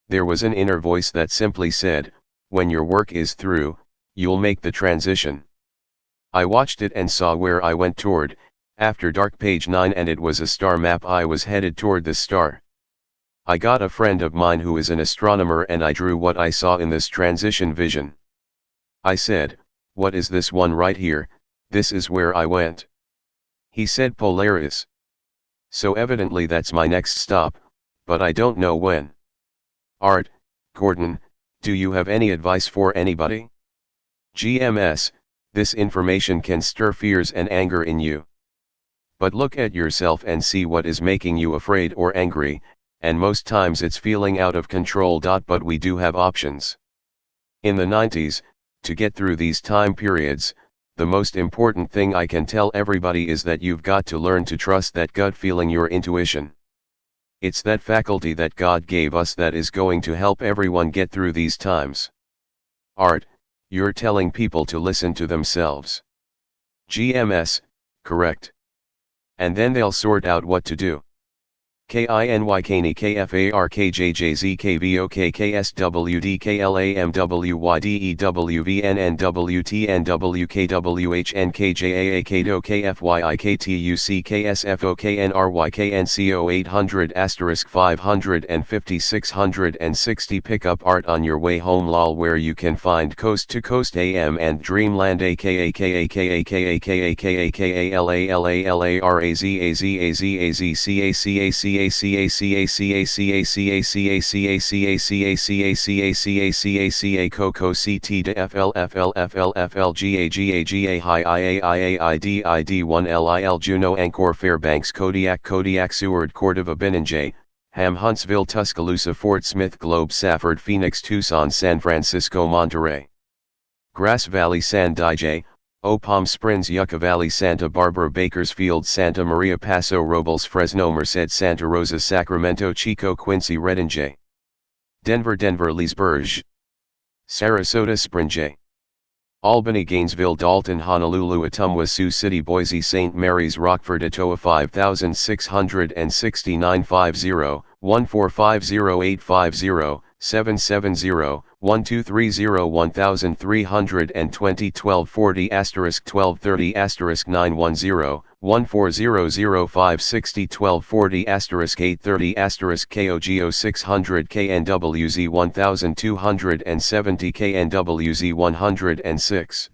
There was an inner voice that simply said, when your work is through, you'll make the transition. I watched it and saw where I went toward, after dark page 9, and it was a star map. I was headed toward the star. I got a friend of mine who is an astronomer and I drew what I saw in this transition vision. I said, what is this one right here? This is where I went. He said Polaris. So evidently that's my next stop, but I don't know when. Art, Gordon, do you have any advice for anybody? GMS, this information can stir fears and anger in you. But look at yourself and see what is making you afraid or angry, and most times it's feeling out of control. But we do have options. In the 90s, to get through these time periods, the most important thing I can tell everybody is that you've got to learn to trust that gut feeling, your intuition. It's that faculty that God gave us that is going to help everyone get through these times. Art, you're telling people to listen to themselves. GMS, correct. And then they'll sort out what to do. KINY KFARKJJZKVOKKSWDKLAMWYDEWVNNWKWHNKJAAKDOKFYIKTUCKSFOKNRYKNCO 800 550 660. Pick up Art on your way home lol, where you can find Coast to Coast AM and Dreamland AKAKAKAKALALALARAZAZAZAZACACACACACACACACACACACACA COCO Hi IAIAID1LIL Juneau Angkor Fairbanks Kodiak Seward Cordova Benninjay, Ham Huntsville Tuscaloosa Fort Smith Globe Safford Phoenix Tucson San Francisco Monterey Grass Valley San Diego, Palm Springs Yucca Valley Santa Barbara Bakersfield Santa Maria Paso Robles Fresno Merced Santa Rosa Sacramento Chico Quincy Redinjay Denver Leesburg Sarasota Springay Albany Gainesville Dalton Honolulu Ottumwa Sioux City Boise St. Mary's Rockford Etowah 5669 50 1450850 770 1230 1320 1240 *1230 *910 1400 560 1240 *830 KOGO 600 KNWZ 1270 KNWZ 106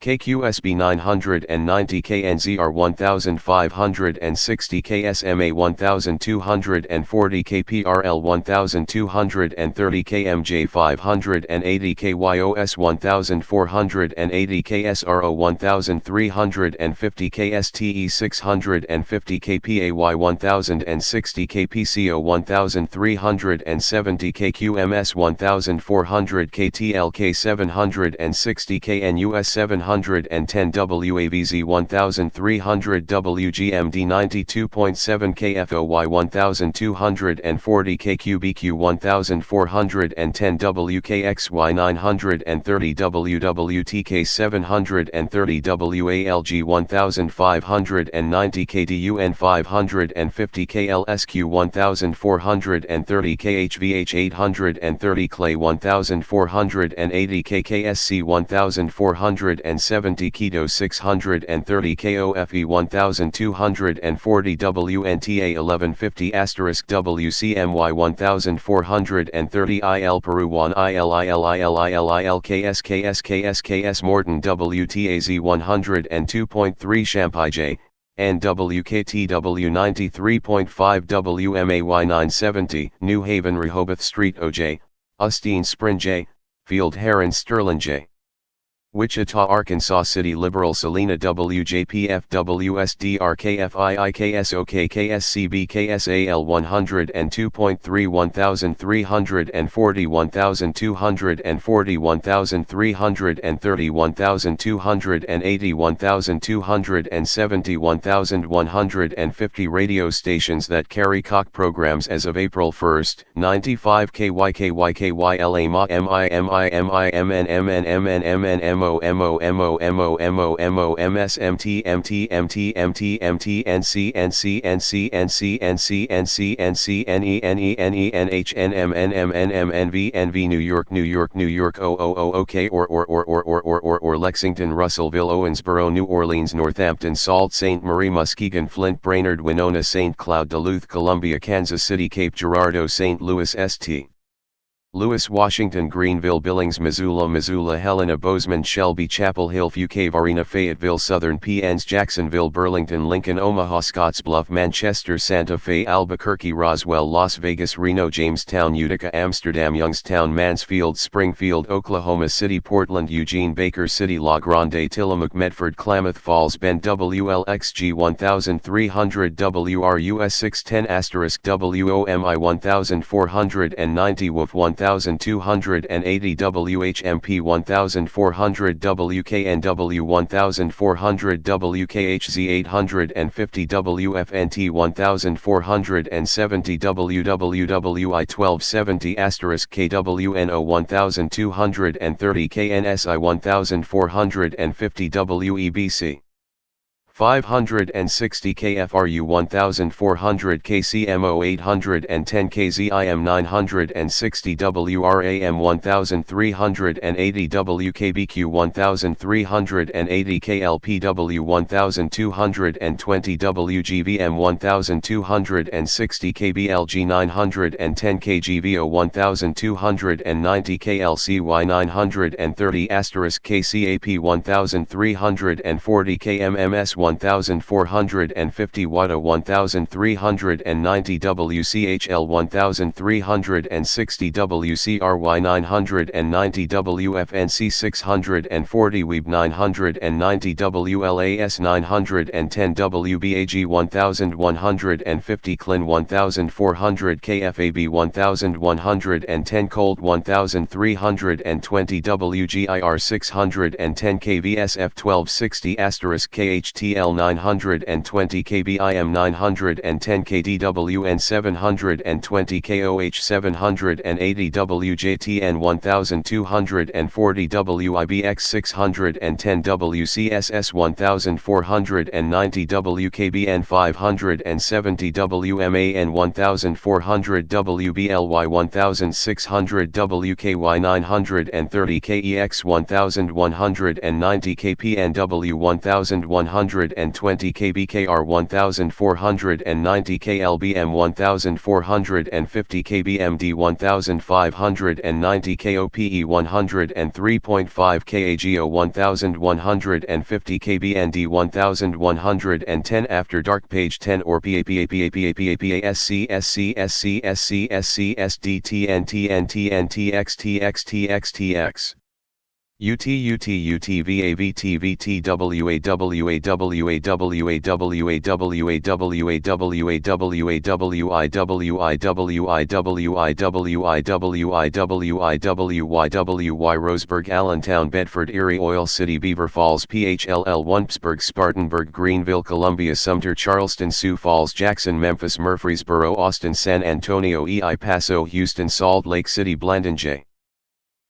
KQSB 990 KNZR 1560 KSMA 1240 KPRL 1230 KMJ 580 KYOS 1480 KSRO 1350 KSTE 650 KPAY 1060 KPCO 1370 KQMS 1400 KTLK 760 KNUS 700 910 WAVZ 1300 WGMD 92.7 KFOY 1240 KQBQ 1410 WKXY 930 WWTK 730 WALG 1590 KDUN 550 KLSQ 1430 KHVH 830 Clay 1480 KKSC 1470 Keto 630 KOFE 1240 WNTA 1150 WCMY 1430 IL Peru 1 IL KS Morton WTAZ 102.3 Champagne NWKTW 93.5 WMAY 970 New Haven Rehoboth Street OJ, Ustine Spring J, Field Heron Sterling J. Wichita, Arkansas City Liberal Salina WJPF WSDR KFII KSOK KSCB KSAL 102.3 1340 1240 1330 1280 1270 1150 radio stations that carry Cock programs as of April 1, 95 KYKYKYLA MA MIMIMIMNMNMNMNM New York OK or Lexington Russellville Owensboro New Orleans Northampton Sault Ste. Marie Muskegon Flint Brainerd Winona St. Cloud Duluth Columbia Kansas City Cape Girardeau St. Louis St. Louis, Washington, Greenville, Billings, Missoula, Helena, Bozeman, Shelby, Chapel Hill, Fuquay, Varina, Fayetteville, Southern PNs, Jacksonville, Burlington, Lincoln, Omaha, Scottsbluff, Manchester, Santa Fe, Albuquerque, Roswell, Las Vegas, Reno, Jamestown, Utica, Amsterdam, Youngstown, Mansfield, Springfield, Oklahoma City, Portland, Eugene, Baker City, La Grande, Tillamook, Medford, Klamath Falls, Bend, WLXG 1300 WRUS 610 WOMI 1490 WOF 1280 WHMP 1400 WKNW 1400 WKHZ 850 WFNT 1470 WWWI 1270 KWNO 1230 KNSI 1450 WEBC 560 KFRU 1400 KCMO 810 KZIM 960 WRAM 1380 WKBQ 1380 KLPW 1220 WGVM 1260 KBLG 910 KGVO 1290 KLCY 930 KCAP 1340 KMMS 1450 WADA 1390 WCHL 1360 WCRY 990 WFNC 640 WEB 990 WLAS 910 WBAG 1150 CLIN 1400 KFAB 1110 Colt 1320 WGIR 610 KVSF 1260 KHTL 920 KBIM 910 KDWN 720 KOH 780 WJTN 1240 WIBX 610 WCSS 1490 WKBN 570 WMAN 1400 WBLY 1600 WKY 930 KEX 1190 KPNW 1120 KBKR 1490 KLBM 1450 KBMD 1590 KOPE 103.5 KAGO 1150 KBND 1110 After Dark Page 10 or PAPAPAPAPASC SC SC SC SDTNTNTNTXTXTXTX Roseburg Allentown Bedford Erie Oil City Beaver Falls PHLL Wumpsburg Spartanburg Greenville Columbia Sumter Charleston Sioux Falls Jackson Memphis Murfreesboro Austin San Antonio El Paso Houston Salt Lake City Blandon J.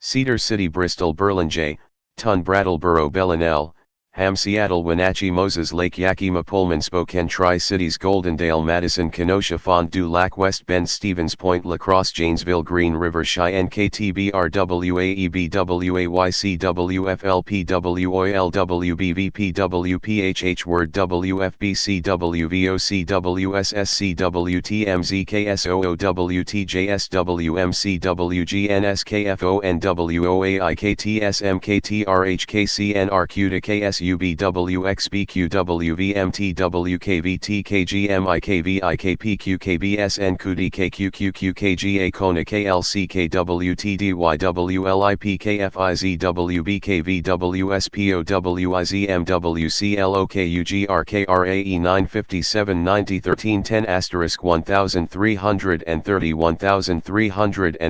Cedar City Bristol Berlin J. Ton Brattleboro Bellinell, Ham Seattle Wenatchee Moses Lake Yakima Pullman Spokane Tri-Cities Goldendale Madison Kenosha Fond du Lac West Bend Stevens Point La Crosse Janesville Green River Cheyenne KTBRWAEBWYCWFLPWOLWBVPWPHH Word WFBCWVOCWTMZKSOOWTJSWMCWGNSKFONWOAIKTSMKTRHKCNRQ to KSUBWXBQWVMTWKVIKPQKBSN KUDKQQKBSN KUDKWTDYWLIPKFIZWBKVWSPOWIZMWCLOKUGRKRAE 957901310 *1330 1340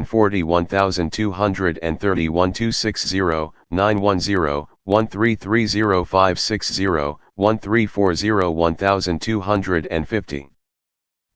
1230 910 1330560 1340 1250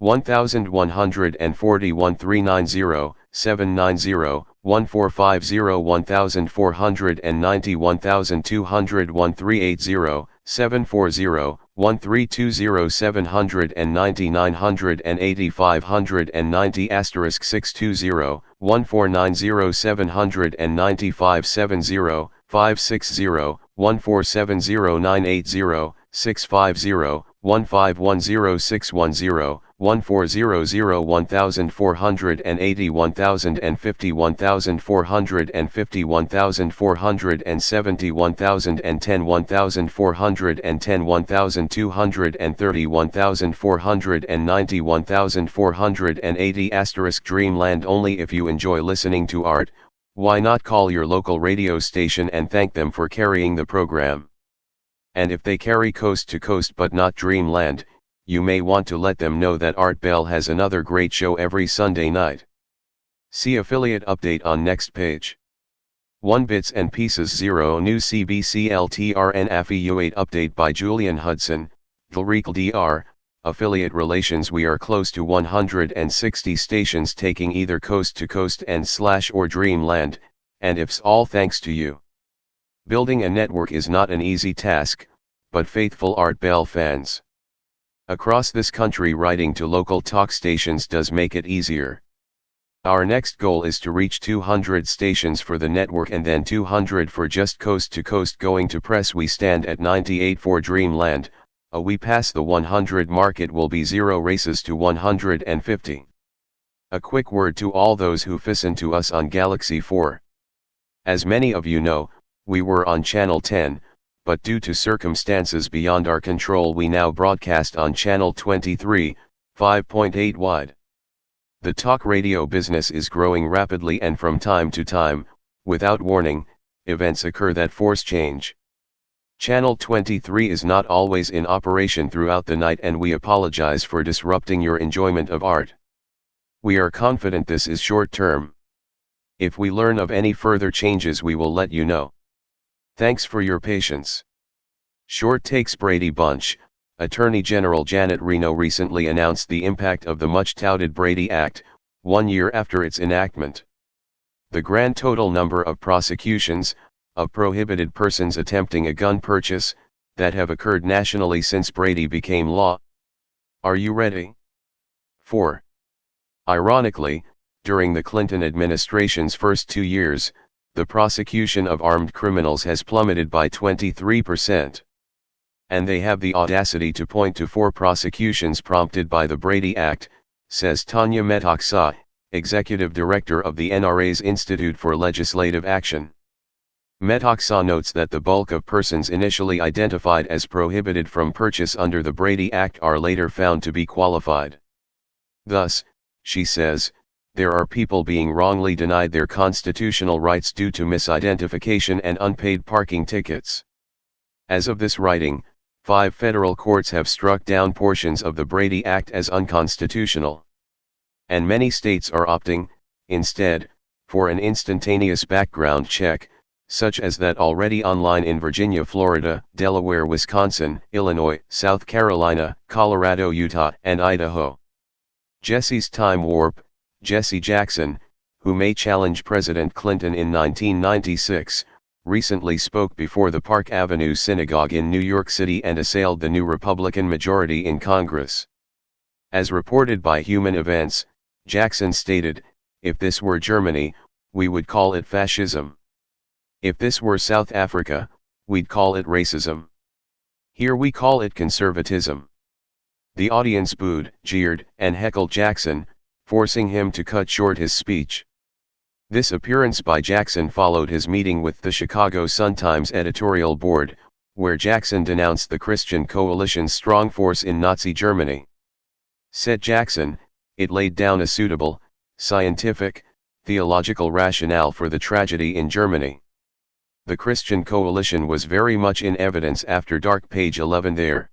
1140 1390 790 1450 1490 1200 1380 740 1320 790 980 590 *620 1490 790 570 560 1470 980 650 1510 610 1400 1480 1050 1450 1470 1010 1410 1230 1490 1480 Dreamland only if you enjoy listening to art. Why not call your local radio station and thank them for carrying the program? And if they carry Coast to Coast but not Dreamland, you may want to let them know that Art Bell has another great show every Sunday night. See affiliate update on next page. 1 Bits and Pieces 0 New CBCLTRN AFI 8 update by Julian Hudson, Gilreal DR, Affiliate Relations. We are close to 160 stations taking either Coast to Coast and / or Dreamland, and it's all thanks to you. Building a network is not an easy task, but faithful Art Bell fans across this country writing to local talk stations does make it easier. Our next goal is to reach 200 stations for the network and then 200 for just Coast to Coast. Going to press. We stand at 98 for Dreamland. We pass the 100 mark, it will be 0 races to 150. A quick word to all those who listen to us on Galaxy 4. As many of you know, we were on Channel 10, but due to circumstances beyond our control we now broadcast on Channel 23, 5.8 wide. The talk radio business is growing rapidly and from time to time, without warning, events occur that force change. Channel 23 is not always in operation throughout the night and we apologize for disrupting your enjoyment of art. We are confident this is short term. If we learn of any further changes we will let you know. Thanks for your patience. Short takes. Brady Bunch. Attorney General Janet Reno recently announced the impact of the much-touted Brady Act, 1 year after its enactment. The grand total number of prosecutions, of prohibited persons attempting a gun purchase, that have occurred nationally since Brady became law. Are you ready? 4. Ironically, during the Clinton administration's first 2 years, the prosecution of armed criminals has plummeted by 23%. And they have the audacity to point to 4 prosecutions prompted by the Brady Act, says Tanya Metoxa, Executive Director of the NRA's Institute for Legislative Action. Metoxa notes that the bulk of persons initially identified as prohibited from purchase under the Brady Act are later found to be qualified. Thus, she says, there are people being wrongly denied their constitutional rights due to misidentification and unpaid parking tickets. As of this writing, 5 federal courts have struck down portions of the Brady Act as unconstitutional. And many states are opting, instead, for an instantaneous background check, such as that already online in Virginia, Florida, Delaware, Wisconsin, Illinois, South Carolina, Colorado, Utah, and Idaho. Jesse's time warp. Jesse Jackson, who may challenge President Clinton in 1996, recently spoke before the Park Avenue Synagogue in New York City and assailed the new Republican majority in Congress. As reported by Human Events, Jackson stated, "If this were Germany, we would call it fascism. If this were South Africa, we'd call it racism. Here we call it conservatism." The audience booed, jeered, and heckled Jackson, forcing him to cut short his speech. This appearance by Jackson followed his meeting with the Chicago Sun-Times editorial board, where Jackson denounced the Christian Coalition's strong force in Nazi Germany. Said Jackson, it laid down a suitable, scientific, theological rationale for the tragedy in Germany. The Christian Coalition was very much in evidence after Dark Page 11 there.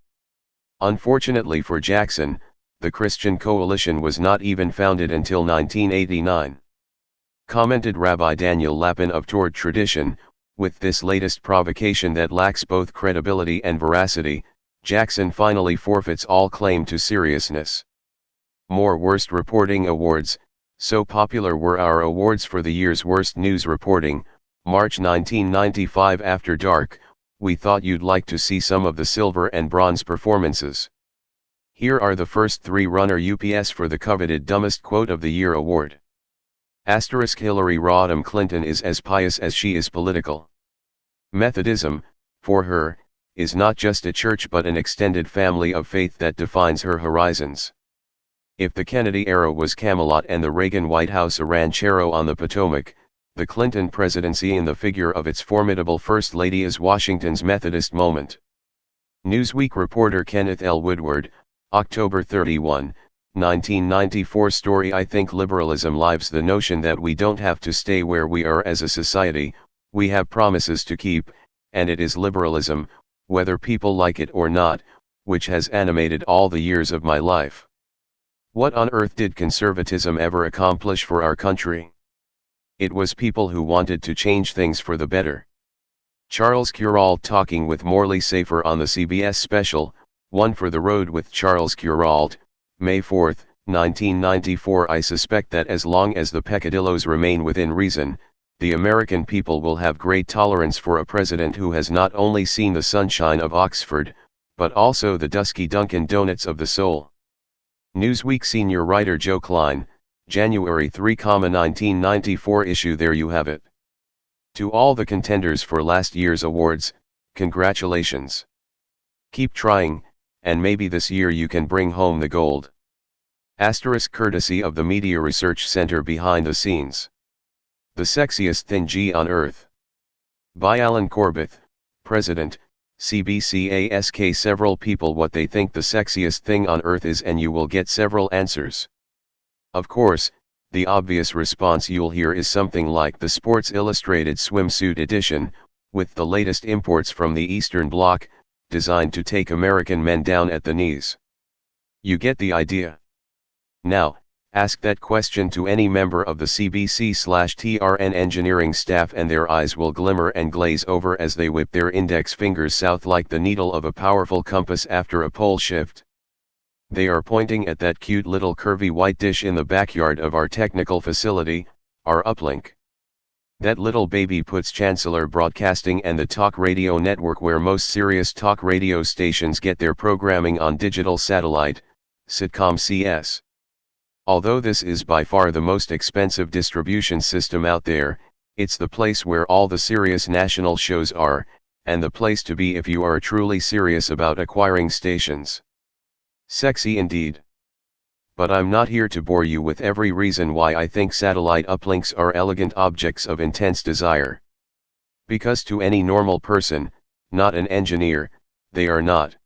Unfortunately for Jackson, the Christian Coalition was not even founded until 1989. Commented Rabbi Daniel Lapin of Tord Tradition, with this latest provocation that lacks both credibility and veracity, Jackson finally forfeits all claim to seriousness. More Worst Reporting Awards. So popular were our awards for the year's Worst News Reporting, March 1995 After Dark, we thought you'd like to see some of the silver and bronze performances. Here are the first 3 runner UPS for the coveted Dumbest Quote of the Year award. * Hillary Rodham Clinton is as pious as she is political. Methodism, for her, is not just a church but an extended family of faith that defines her horizons. If the Kennedy era was Camelot and the Reagan White House a ranchero on the Potomac, the Clinton presidency in the figure of its formidable First Lady is Washington's Methodist moment. Newsweek reporter Kenneth L. Woodward, October 31, 1994 story I think liberalism lives the notion that we don't have to stay where we are as a society, we have promises to keep, and it is liberalism, whether people like it or not, which has animated all the years of my life. What on earth did conservatism ever accomplish for our country? It was people who wanted to change things for the better. Charles Kuralt talking with Morley Safer on the CBS special, One for the Road with Charles Kuralt, May 4, 1994 I suspect that as long as the peccadillos remain within reason, the American people will have great tolerance for a president who has not only seen the sunshine of Oxford, but also the dusky Dunkin' Donuts of the soul. Newsweek senior writer Joe Klein, January 3, 1994 issue. There you have it. To all the contenders for last year's awards, congratulations. Keep trying, and maybe this year you can bring home the gold. Courtesy of the Media Research Center behind the scenes. The Sexiest Thing on Earth. By Alan Corbett, President, CBC. Ask several people what they think the sexiest thing on earth is and you will get several answers. Of course, the obvious response you'll hear is something like the Sports Illustrated swimsuit edition, with the latest imports from the Eastern Bloc, designed to take American men down at the knees. You get the idea. Now, ask that question to any member of the CBC/TRN engineering staff and their eyes will glimmer and glaze over as they whip their index fingers south like the needle of a powerful compass after a pole shift. They are pointing at that cute little curvy white dish in the backyard of our technical facility, our uplink. That little baby puts Chancellor Broadcasting and the talk radio network where most serious talk radio stations get their programming on digital satellite, Sitcom CS. Although this is by far the most expensive distribution system out there, it's the place where all the serious national shows are, and the place to be if you are truly serious about acquiring stations. Sexy indeed. But I'm not here to bore you with every reason why I think satellite uplinks are elegant objects of intense desire. Because to any normal person, not an engineer, they are not.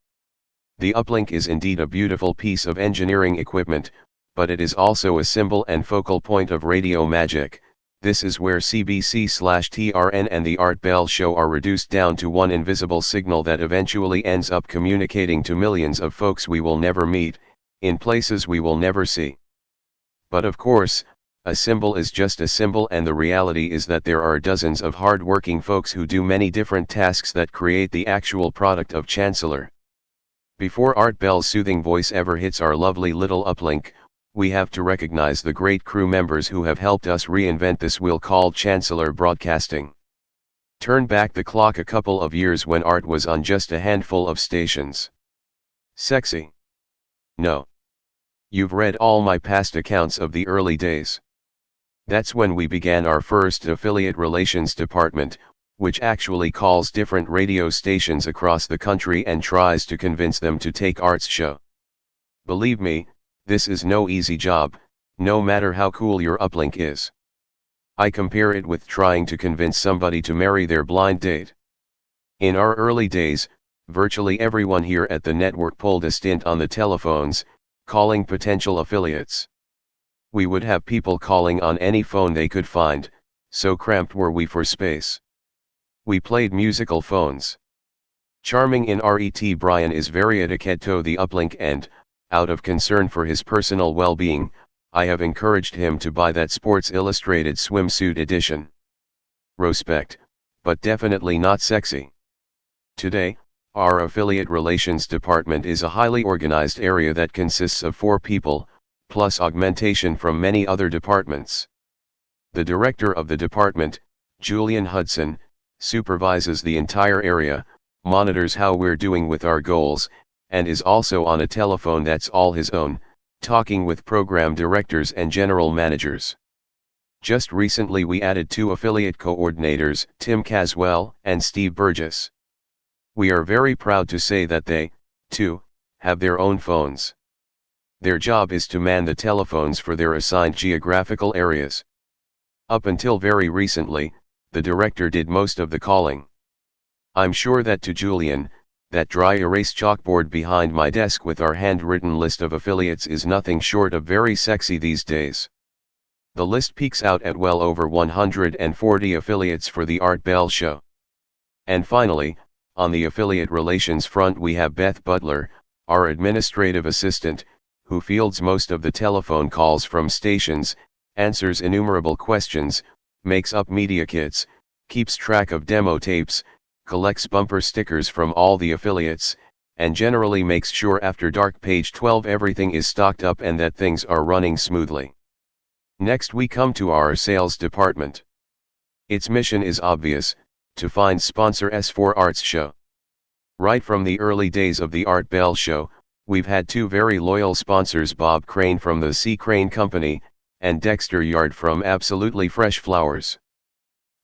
The uplink is indeed a beautiful piece of engineering equipment, but it is also a symbol and focal point of radio magic. This is where CBC/TRN and the Art Bell Show are reduced down to one invisible signal that eventually ends up communicating to millions of folks we will never meet, in places we will never see. But of course, a symbol is just a symbol, and the reality is that there are dozens of hard-working folks who do many different tasks that create the actual product of Chancellor. Before Art Bell's soothing voice ever hits our lovely little uplink, we have to recognize the great crew members who have helped us reinvent this wheel called Chancellor Broadcasting. Turn back the clock a couple of years when Art was on just a handful of stations. Sexy? No. You've read all my past accounts of the early days. That's when we began our first affiliate relations department, which actually calls different radio stations across the country and tries to convince them to take Art's show. Believe me, this is no easy job, no matter how cool your uplink is. I compare it with trying to convince somebody to marry their blind date. In our early days, virtually everyone here at the network pulled a stint on the telephones, calling potential affiliates. We would have people calling on any phone they could find, so cramped were we for space. We played musical phones. Charming in RET Brian is very etiquette to the uplink, and, out of concern for his personal well-being, I have encouraged him to buy that Sports Illustrated swimsuit edition. Respect, but definitely not sexy. Today, our affiliate relations department is a highly organized area that consists of 4 people, plus augmentation from many other departments. The director of the department, Julian Hudson, supervises the entire area, monitors how we're doing with our goals, and is also on a telephone that's all his own, talking with program directors and general managers. Just recently we added 2 affiliate coordinators, Tim Caswell and Steve Burgess. We are very proud to say that they, too, have their own phones. Their job is to man the telephones for their assigned geographical areas. Up until very recently, the director did most of the calling. I'm sure that to Julian, that dry erase chalkboard behind my desk with our handwritten list of affiliates is nothing short of very sexy these days. The list peaks out at well over 140 affiliates for the Art Bell Show. And finally, on the affiliate relations front we have Beth Butler, our administrative assistant, who fields most of the telephone calls from stations, answers innumerable questions, makes up media kits, keeps track of demo tapes, collects bumper stickers from all the affiliates, and generally makes sure after dark page 12 everything is stocked up and that things are running smoothly. Next we come to our sales department. Its mission is obvious, to find sponsors for Art's show. Right from the early days of the Art Bell Show, we've had 2 very loyal sponsors, Bob Crane from the C. Crane Company, and Dexter Yard from Absolutely Fresh Flowers.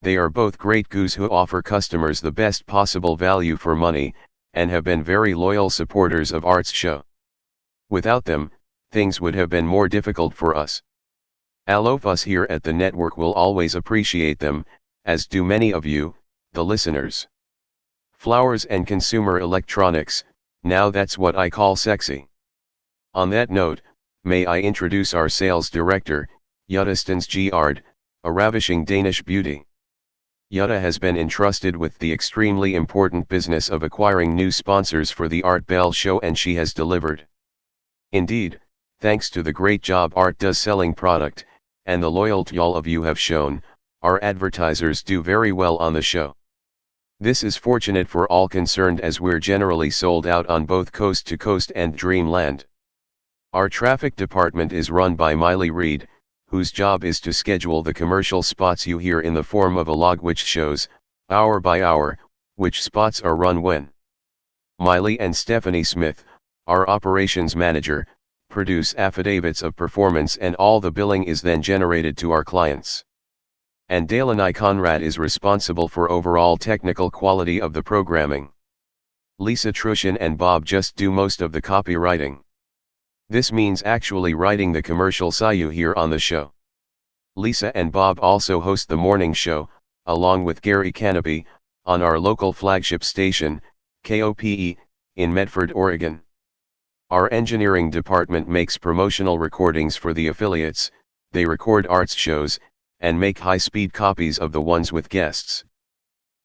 They are both great guys who offer customers the best possible value for money, and have been very loyal supporters of Art's show. Without them, things would have been more difficult for us. All of us here at the network will always appreciate them, as do many of you, the listeners. Flowers and consumer electronics, now that's what I call sexy. On that note, may I introduce our sales director, Jutta Stensgaard, a ravishing Danish beauty. Jutta has been entrusted with the extremely important business of acquiring new sponsors for the Art Bell Show, and she has delivered. Indeed, thanks to the great job Art does selling product, and the loyalty all of you have shown, our advertisers do very well on the show. This is fortunate for all concerned, as we're generally sold out on both Coast to Coast and Dreamland. Our traffic department is run by Miley Reed, whose job is to schedule the commercial spots you hear in the form of a log which shows, hour by hour, which spots are run when. Miley and Stephanie Smith, our operations manager, produce affidavits of performance, and all the billing is then generated to our clients. And Delaney Conrad is responsible for overall technical quality of the programming. Lisa Trushin and Bob just do most of the copywriting. This means actually writing the commercial you hear on the show. Lisa and Bob also host the morning show, along with Gary Canopy, on our local flagship station, KOPE, in Medford, Oregon. Our engineering department makes promotional recordings for the affiliates, they record arts shows, and make high-speed copies of the ones with guests.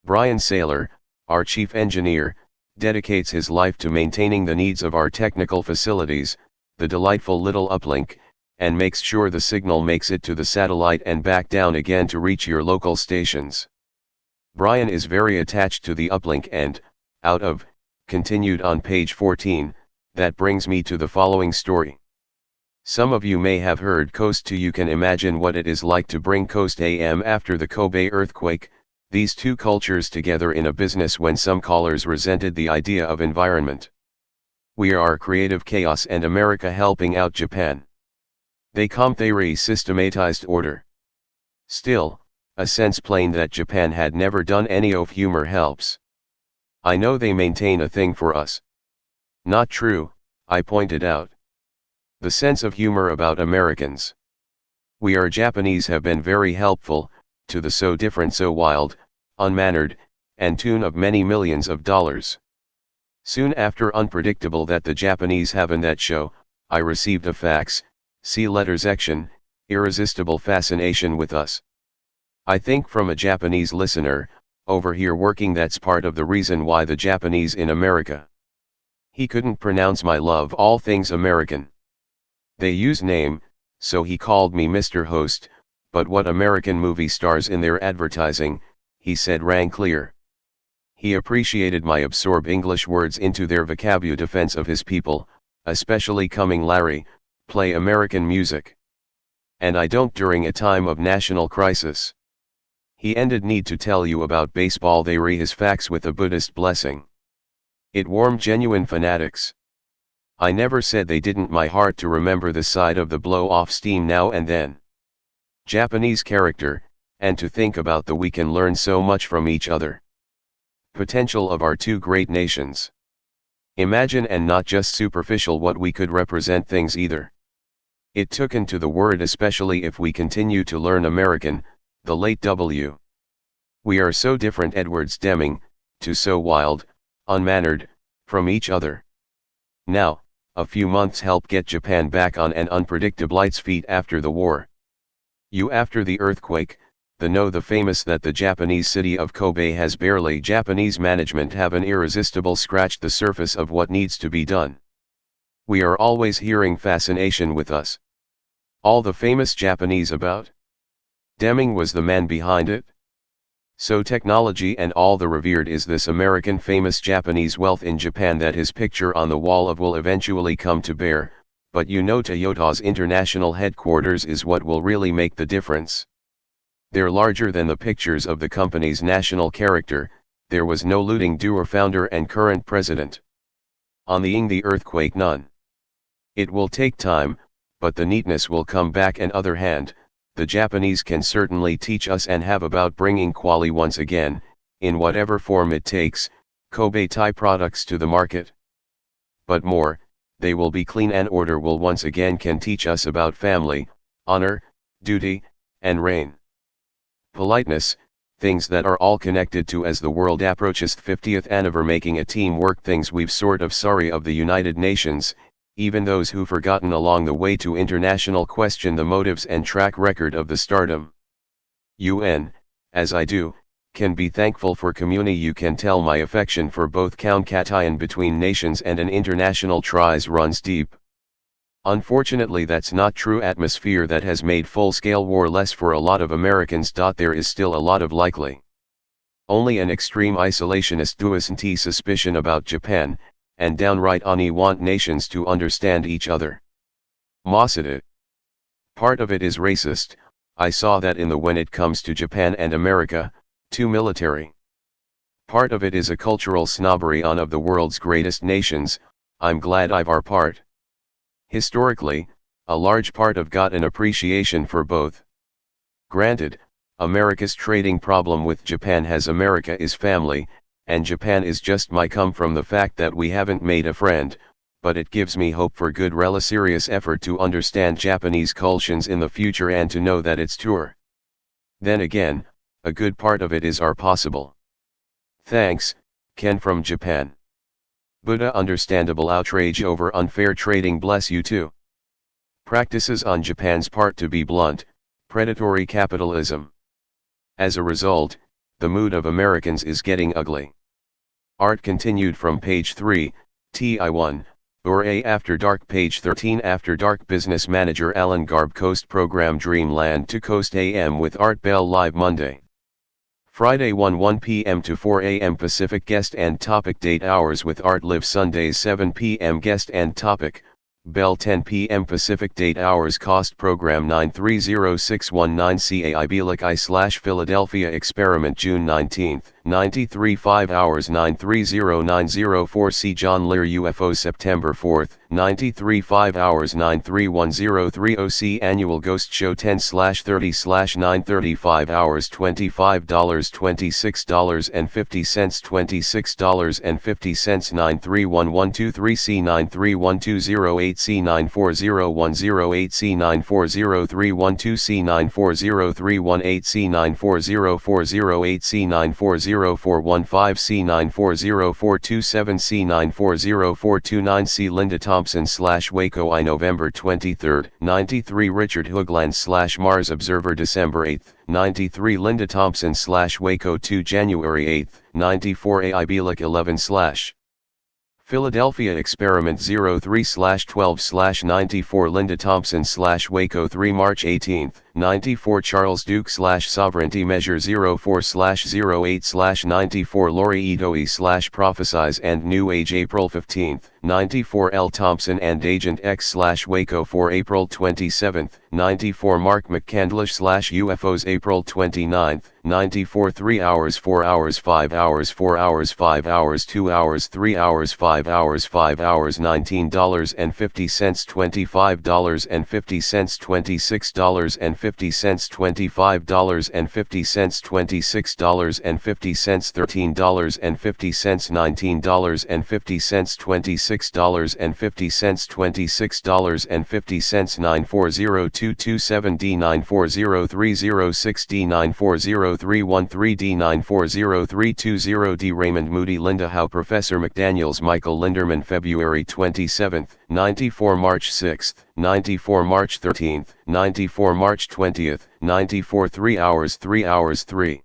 Brian Saylor, our chief engineer, dedicates his life to maintaining the needs of our technical facilities, the delightful little uplink, and makes sure the signal makes it to the satellite and back down again to reach your local stations. Brian is very attached to the uplink and, continued on page 14, that brings me to the following story. Some of you may have heard Coast 2. You can imagine what it is like to bring Coast AM after the Kobe earthquake, these two cultures together in a business when some callers resented the idea of environment. We are creative chaos and America helping out Japan. They theory systematized order. Still, a sense plain that Japan had never done any of humor helps. I know they maintain a thing for us. Not true, I pointed out. The sense of humor about Americans. We are Japanese have been very helpful, to the so different so wild, unmannered, and tune of many millions of dollars. Soon after unpredictable that the Japanese have in that show, I received a fax, see letter section, irresistible fascination with us. I think from a Japanese listener, over here working that's part of the reason why the Japanese in America. He couldn't pronounce my love all things American. They use name, so he called me Mr. Host, but what American movie stars in their advertising, he said rang clear. He appreciated my absorb English words into their vocabulary defense of his people, especially coming Larry, play American music. And I don't during a time of national crisis. He ended need to tell you about baseball they re his fax with a Buddhist blessing. It warmed genuine fanatics. I never said they didn't my heart to remember the side of the blow off steam now and then. Japanese character, and to think about the we can learn so much from each other. Potential of our two great nations. Imagine and not just superficial what we could represent things either. It took into the word especially if we continue to learn American, the late W. We are so different Edwards Deming, to so wild, unmannered, from each other. Now, a few months help get Japan back on an unpredictable its feet after the war. You after the earthquake, the famous that the Japanese city of Kobe has barely Japanese management have an irresistible scratched the surface of what needs to be done. We are always hearing fascination with us. All the famous Japanese about? Deming was the man behind it. So technology and all the revered is this American famous Japanese wealth in Japan that his picture on the wall of will eventually come to bear, but Toyota's international headquarters is what will really make the difference. They're larger than the pictures of the company's national character, there was no looting doer founder and current president. On the earthquake none. It will take time, but the neatness will come back and other hand, the Japanese can certainly teach us and have about bringing quality once again, in whatever form it takes, Kobe Thai products to the market. But more, they will be clean and order will once again can teach us about family, honor, duty, and reign. Politeness, things that are all connected to as the world approaches 50th anniversary making a teamwork things we've sort of sorry of the United Nations, even those who forgotten along the way to international question the motives and track record of the stardom. UN, as I do, can be thankful for community you can tell my affection for both Kaunkatayan between nations and an international tries runs deep. Unfortunately that's not true atmosphere that has made full-scale war less for a lot of Americans. There is still a lot of likely. Only an extreme isolationist doesn't suspicion about Japan, and downright want nations to understand each other. Mossadit. Part of it is racist, I saw that in the when it comes to Japan and America, too military. Part of it is a cultural snobbery on of the world's greatest nations, I'm glad I've our part. Historically, a large part of got an appreciation for both. Granted, America's trading problem with Japan has America is family, and Japan is just my come from the fact that we haven't made a friend, but it gives me hope for good rela serious effort to understand Japanese cultures in the future and to know that it's tour. Then again, a good part of it is are possible. Thanks, Ken from Japan. Buddha understandable outrage over unfair trading bless you too. Practices on Japan's part to be blunt, predatory capitalism. As a result, the mood of Americans is getting ugly. Art continued from page 3, TI1, or A After Dark page 13 After Dark Business Manager Alan Garb Coast Program Dreamland to Coast AM with Art Bell live Monday. Friday 1 p.m. to 4 a.m. Pacific guest and topic date hours with Art Live Sundays 7 p.m. guest and topic, Bell 10 p.m. Pacific date hours cost program 930619 CAIBLIC/Philadelphia experiment June 19, 93 5 hours 930904 C John Lear UFO September 4, 93 5 hours 931030 C Annual Ghost Show 10/30/935 hours $25 $26.50 $26.50 93112 C 93120 C94010 C 9403112 C 9403118 C 94040 C 9404015 C 9404027 C 9404029 C Linda Thompson/Waco I November 23, 93 Richard Hoogland/Mars Observer December 8, 93 Linda Thompson/Waco 2 January 8, 94 AIBLIC 11/ Philadelphia Experiment 03/12/94 Linda Thompson/Waco 3 March 18, 94 Charles Duke/Sovereignty Measure 04/08/94 Lori Itoe/Prophesize and New Age April 15, 94 L Thompson and Agent X/Waco 4 April 27, 94 Mark McCandlish/UFOs April 29, 94 3 hours 4 hours 5 hours 4 hours 5 hours 2 hours 3 hours 5 hours 5 hours $19.50 $25.50 $26.50 $25.50 $26.50 $13.50 $19.50 $26.50 $26.50 9402227 D9403060 94031 D9403220 D Raymond Moody Linda Howe Professor McDaniels Michael Linderman February 27, 94 March 6, 94 March 13, 94 March 20, 94 3 hours 3 hours 3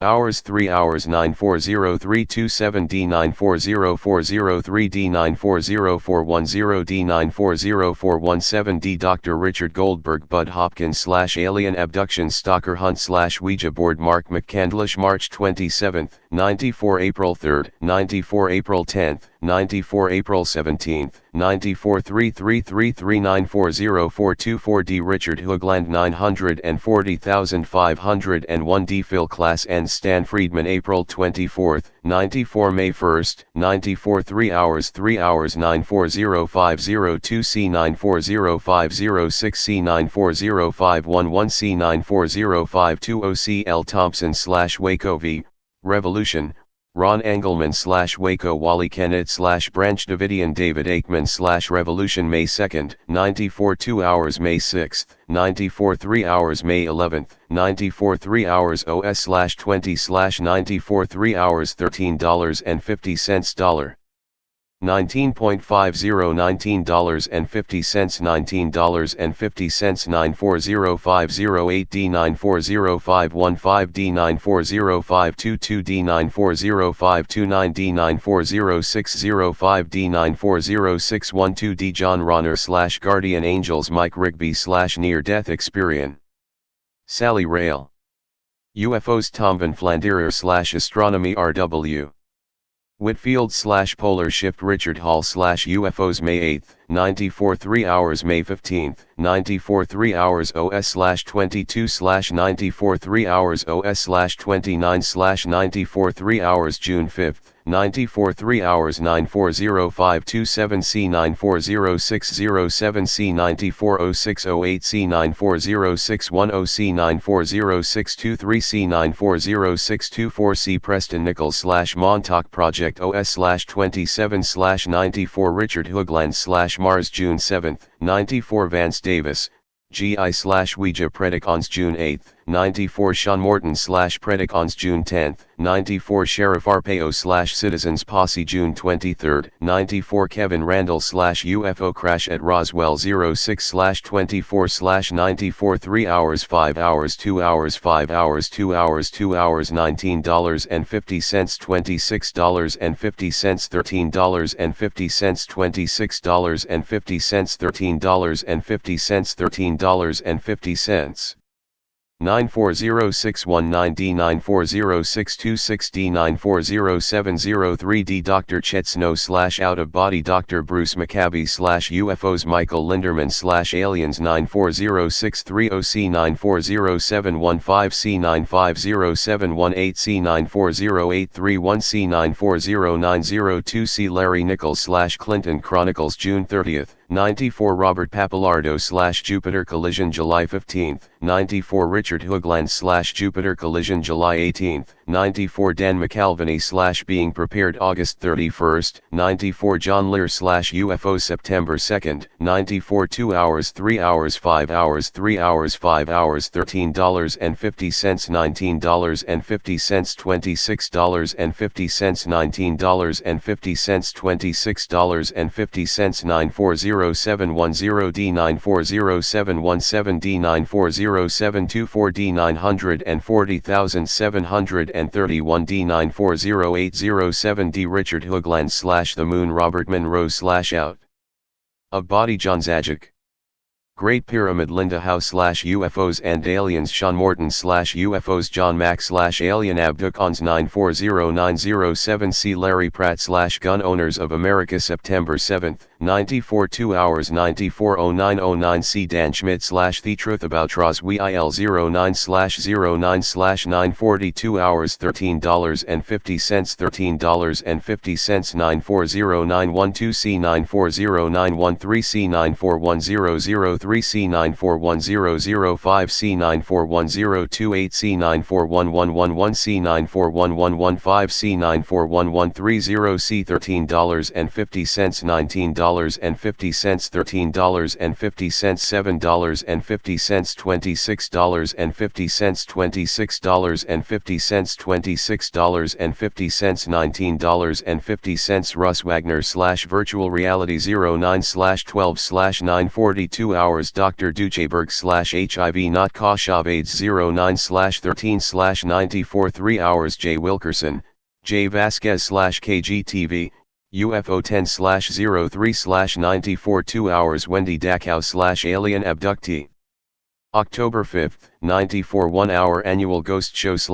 hours 3 hours 9403227 D94040 D9404010 D9404017 D Dr. Richard Goldberg Bud Hopkins/Alien Abduction Stalker Hunt/Ouija Board Mark McCandlish March 27, 94 April 3, 94 April 10, 94 April 17, 94 3333940 D Richard Hoogland 940,501 D Phil Class and Stan Friedman April 24, 94 May 1, 94 3 hours 94050 C 94050 C 94051 C 94050 C L Thompson/Waco V, Revolution, Ron Engelman/Waco Wally Kennett/Branch Davidian David Aikman/Revolution May 2, 94 2 hours May 6, 94 3 hours May 11, 94 3 hours OS/20/94 3 hours $13.50 $19.50 $19.50 $19.50 94050 D94051 D94052 D94059 D94060 D94061 D John Ronner/Guardian Angels Mike Rigby/Near Death Experience Sally Rail UFOs Tom Van Flanderer/Astronomy RW Whitfield/Polar Shift Richard Hall/UFOs May 8, 94 3 hours May 15, 94 3 hours OS/22/94 3 hours OS/29/94 3 hours June 5, 94 3 hours 9405227 C 9400607 C 9400608 C 9400610 C 9400623 C 9400624 C Preston Nichols/Montauk Project OS/27/94 Richard Hoogland/Mars June 7, 94 Vance Davis, GI/Ouija Predicons June 8, 94 Sean Morton / Predicons June 10, 94 Sheriff Arpaio / Citizens Posse June 23, 94 Kevin Randall / UFO Crash at Roswell 06 / 24 / 94 3 hours 5 hours 2 hours 5 hours 2 hours 2 hours $19.50 $26.50 $13.50 $26.50 $13.50 $13.50 940619D 940626D 940703D Dr. Chet Snow / Out of Body Dr. Bruce McCabe / UFOs Michael Linderman / Aliens 940630C 940715C 950718C 940831C 940902C Larry Nichols / Clinton Chronicles June 30, 94 Robert Pappalardo / Jupiter Collision July 15, 94 Richard Hoogland / Jupiter Collision July 18, 94 Dan McAlvany / Being Prepared August 31, 94 John Lear / UFO September 2, 94 2 hours 3 hours 5 hours 3 hours 5 hours $13.50 $19.50 $26.50 $19.50 $26.50 940710D 940717D 940724D 940731D 9408007D Richard Hoogland / The Moon Robert Monroe / Out of Body John Zajic Great Pyramid Linda House / UFOs and Aliens Sean Morton / UFOs John Mack / Alien Abducons 940907C Larry Pratt / Gun Owners of America September 7, 94 2 hours 940909C Dan Schmidt / The Truth About Roswell 09 / 09 / 940 2 hours $13.50 $13.50 940912C 940913C 941003C 941005C 941028C 941111C 941115C 941130C $13.50 $19.50 $13.50 $7.50 $26.50 $26.50 $26.50 $19.50 Russ Wagner / Virtual Reality 09 / 12 / 942 hours Dr. Ducheberg / HIV Not Koshov AIDS 09 / 13 / 94 3 hours J. Wilkerson, J. Vasquez / KGTV, UFO 10 / 03 / 94 2 hours Wendy Dachau / Alien Abductee. October 5, 94 1 hour Annual Ghost Show /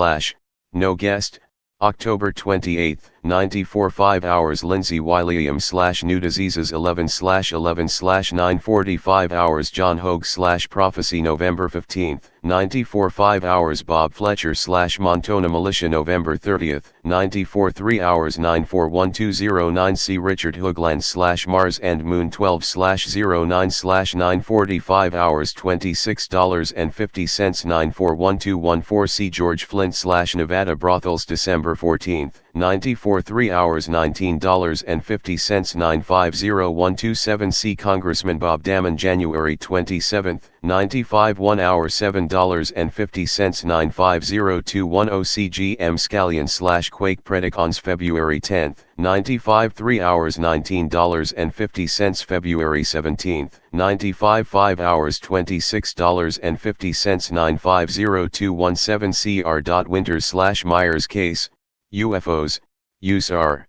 No Guest. October 28, 94 5 hours Lindsay William / New Diseases 11 / 11 / 945 hours John Hogue / Prophecy November 15, 94 5 hours Bob Fletcher / Montana Militia November 30, 94 3 hours 941209C Richard Hoogland / Mars and Moon 12 / 09 / 945 hours $26.50 941214C George Flint / Nevada Brothels December 14, 94 3 hours $19.50 950127C Congressman Bob Damon January 27, 95 1 hour $7.50 950210C GM Scallion / Quake Predicons February 10, 95 3 hours $19.50 February 17, 95 5 hours $26.50 950217C R.Winters / Myers Case, UFOs, USAR.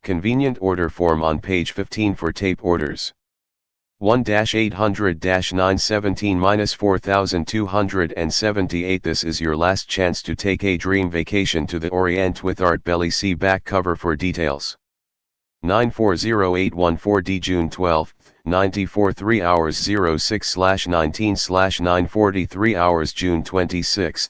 Convenient order form on page 15 for tape orders. 1-800-917-4278 This is your last chance to take a dream vacation to the Orient with Art Belly. See back cover for details. 940814D June 12, 94 3 hours 06 / 19 / 943 hours June 26,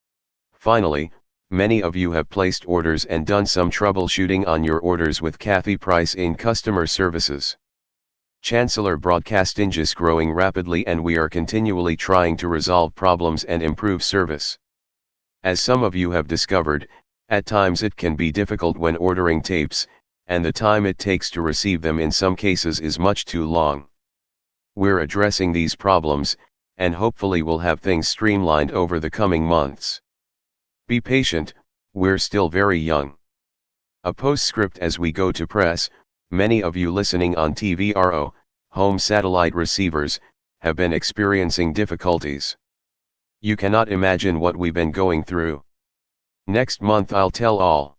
Finally, many of you have placed orders and done some troubleshooting on your orders with Kathy Price in customer services. Chancellor Broadcasting is growing rapidly and we are continually trying to resolve problems and improve service. As some of you have discovered, at times it can be difficult when ordering tapes, and the time it takes to receive them in some cases is much too long. We're addressing these problems, and hopefully we'll have things streamlined over the coming months. Be patient, we're still very young. A postscript as we go to press: many of you listening on TVRO, home satellite receivers, have been experiencing difficulties. You cannot imagine what we've been going through. Next month I'll tell all.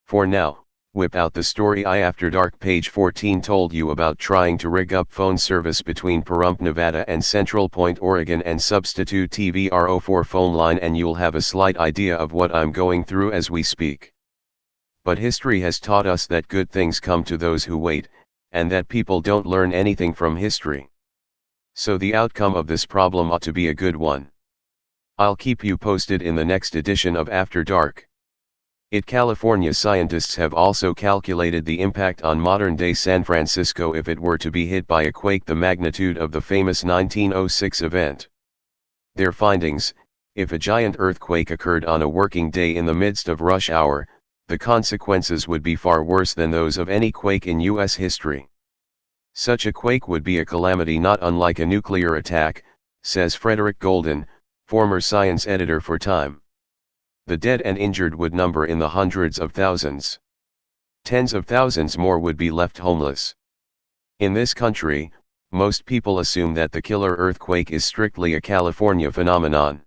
For now, whip out the story I After Dark page 14 told you about trying to rig up phone service between Pahrump, Nevada and Central Point, Oregon, and substitute TVRO for phone line, and you'll have a slight idea of what I'm going through as we speak. But history has taught us that good things come to those who wait, and that people don't learn anything from history. So the outcome of this problem ought to be a good one. I'll keep you posted in the next edition of After Dark. California scientists have also calculated the impact on modern-day San Francisco if it were to be hit by a quake the magnitude of the famous 1906 event. Their findings: if a giant earthquake occurred on a working day in the midst of rush hour, the consequences would be far worse than those of any quake in U.S. history. Such a quake would be a calamity not unlike a nuclear attack, says Frederick Golden, former science editor for Time. The dead and injured would number in the hundreds of thousands. Tens of thousands more would be left homeless. In this country, most people assume that the killer earthquake is strictly a California phenomenon.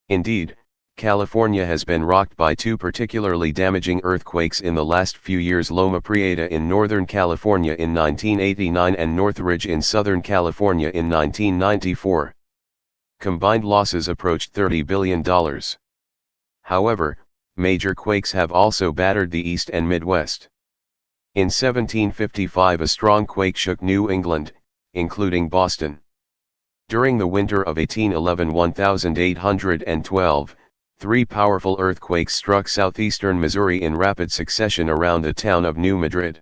Indeed, California has been rocked by two particularly damaging earthquakes in the last few years: Loma Prieta in Northern California in 1989 and Northridge in Southern California in 1994. Combined losses approached $30 billion. However, major quakes have also battered the East and Midwest. In 1755 a strong quake shook New England, including Boston. During the winter of 1811–1812, three powerful earthquakes struck southeastern Missouri in rapid succession around the town of New Madrid.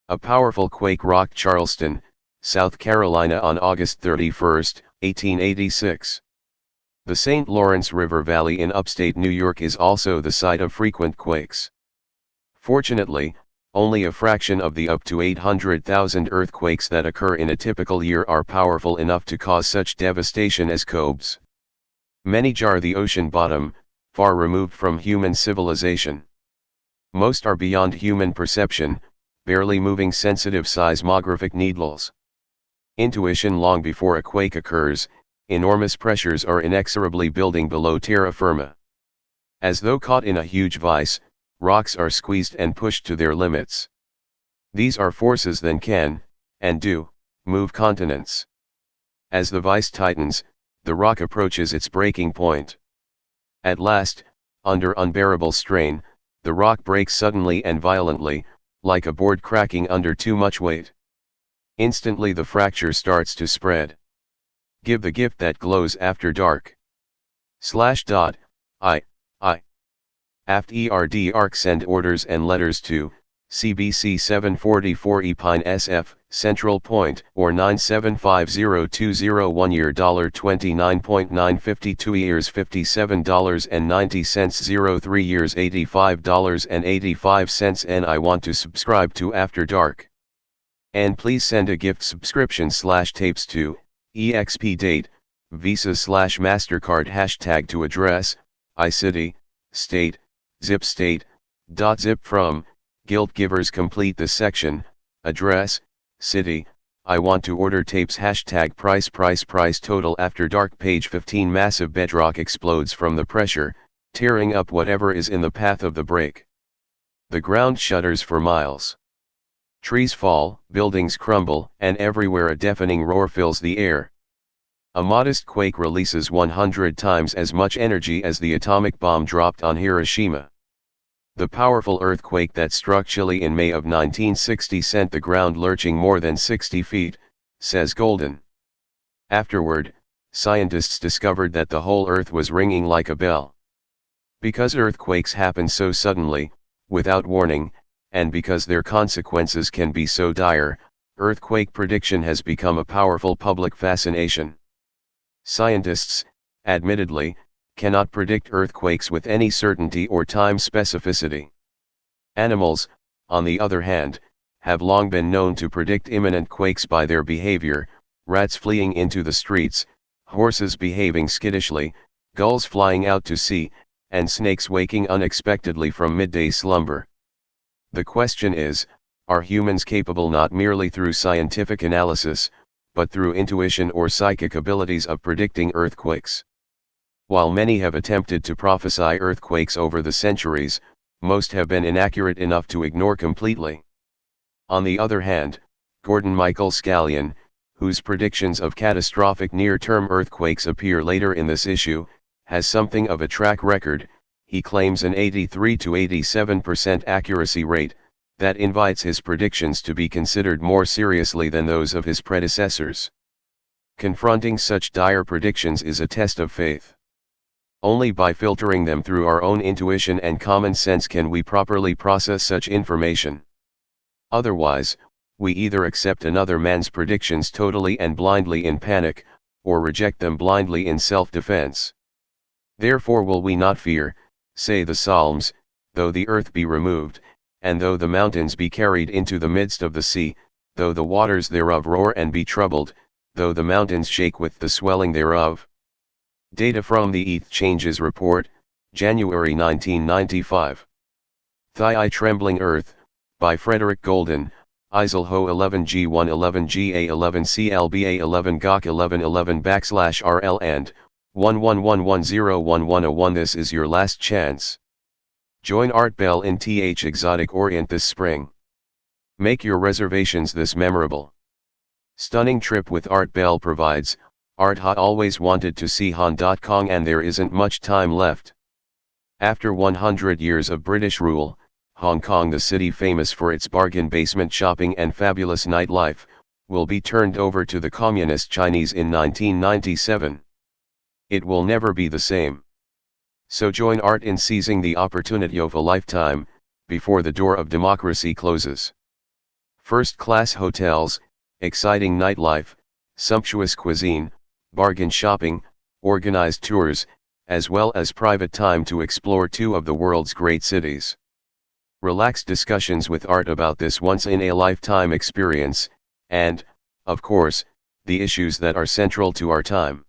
A powerful quake rocked Charleston, South Carolina on August 31, 1886. The St. Lawrence River Valley in upstate New York is also the site of frequent quakes. Fortunately, only a fraction of the up to 800,000 earthquakes that occur in a typical year are powerful enough to cause such devastation as Kobe's. Many jar the ocean bottom, far removed from human civilization. Most are beyond human perception, barely moving sensitive seismographic needles. Intuition: long before a quake occurs, enormous pressures are inexorably building below terra firma. As though caught in a huge vice, rocks are squeezed and pushed to their limits. These are forces that can, and do, move continents. As the vice tightens, the rock approaches its breaking point. At last, under unbearable strain, the rock breaks suddenly and violently, like a board cracking under too much weight. Instantly the fracture starts to spread. Give the gift that glows. After Dark. /I. After Dark. Send orders and letters to CBC 744 Epine SF, Central Point, or 9750201 year $29.952 years $57.90 03 years $85.85 and I want to subscribe to After Dark. And please send a gift subscription /tapes to EXP date, Visa /MasterCard hashtag to address, iCity, state, zip state, .zip from, guilt givers complete the section, address, city, I want to order tapes hashtag price total. After Dark page 15 massive bedrock explodes from the pressure, tearing up whatever is in the path of the break. The ground shudders for miles. Trees fall, buildings crumble, and everywhere a deafening roar fills the air. A modest quake releases 100 times as much energy as the atomic bomb dropped on Hiroshima. The powerful earthquake that struck Chile in May of 1960 sent the ground lurching more than 60 feet, says Golden. Afterward, scientists discovered that the whole Earth was ringing like a bell. Because earthquakes happen so suddenly, without warning, and because their consequences can be so dire, earthquake prediction has become a powerful public fascination. Scientists, admittedly, cannot predict earthquakes with any certainty or time specificity. Animals, on the other hand, have long been known to predict imminent quakes by their behavior: rats fleeing into the streets, horses behaving skittishly, gulls flying out to sea, and snakes waking unexpectedly from midday slumber. The question is, are humans capable not merely through scientific analysis, but through intuition or psychic abilities of predicting earthquakes? While many have attempted to prophesy earthquakes over the centuries, most have been inaccurate enough to ignore completely. On the other hand, Gordon Michael Scallion, whose predictions of catastrophic near-term earthquakes appear later in this issue, has something of a track record. He claims an 83 to 87% accuracy rate, that invites his predictions to be considered more seriously than those of his predecessors. Confronting such dire predictions is a test of faith. Only by filtering them through our own intuition and common sense can we properly process such information. Otherwise, we either accept another man's predictions totally and blindly in panic, or reject them blindly in self-defense. Therefore will we not fear, say the Psalms, though the earth be removed, and though the mountains be carried into the midst of the sea, though the waters thereof roar and be troubled, though the mountains shake with the swelling thereof. Data from the ETH Changes Report, January 1995. Thigh Trembling Earth, by Frederick Golden, ISIL-HO 11G1 11GA 11CLBA 11 GOC 1111 /RL and 1111011101. This is your last chance. Join Art Bell in TH Exotic Orient this spring. Make your reservations this memorable. Stunning trip with Art Bell provides. Art Ha always wanted to see Hong Kong and there isn't much time left. After 100 years of British rule, Hong Kong, the city famous for its bargain basement shopping and fabulous nightlife, will be turned over to the Communist Chinese in 1997. It will never be the same. So join Art in seizing the opportunity of a lifetime, before the door of democracy closes. First-class hotels, exciting nightlife, sumptuous cuisine, bargain shopping, organized tours, as well as private time to explore two of the world's great cities. Relaxed discussions with Art about this once-in-a-lifetime experience, and, of course, the issues that are central to our time.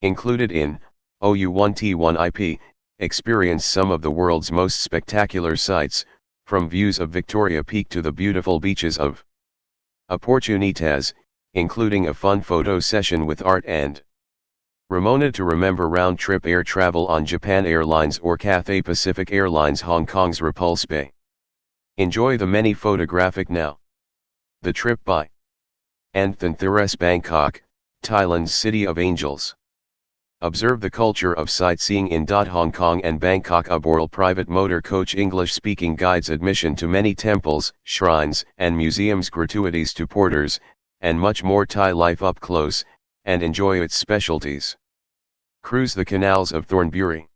Included in OU1T1IP, experience some of the world's most spectacular sights, from views of Victoria Peak to the beautiful beaches of Oportunitas, including a fun photo session with Art and Ramona to remember round-trip air travel on Japan Airlines or Cathay Pacific Airlines Hong Kong's Repulse Bay. Enjoy the many photographic now. The trip by Anthan Thures Bangkok, Thailand's City of Angels. Observe the culture of sightseeing in Hong Kong and Bangkok. Aboard private motor coach English-speaking guides, admission to many temples, shrines, and museums, gratuities to porters, and much more. Thai life up close, and enjoy its specialties. Cruise the canals of Thornbury.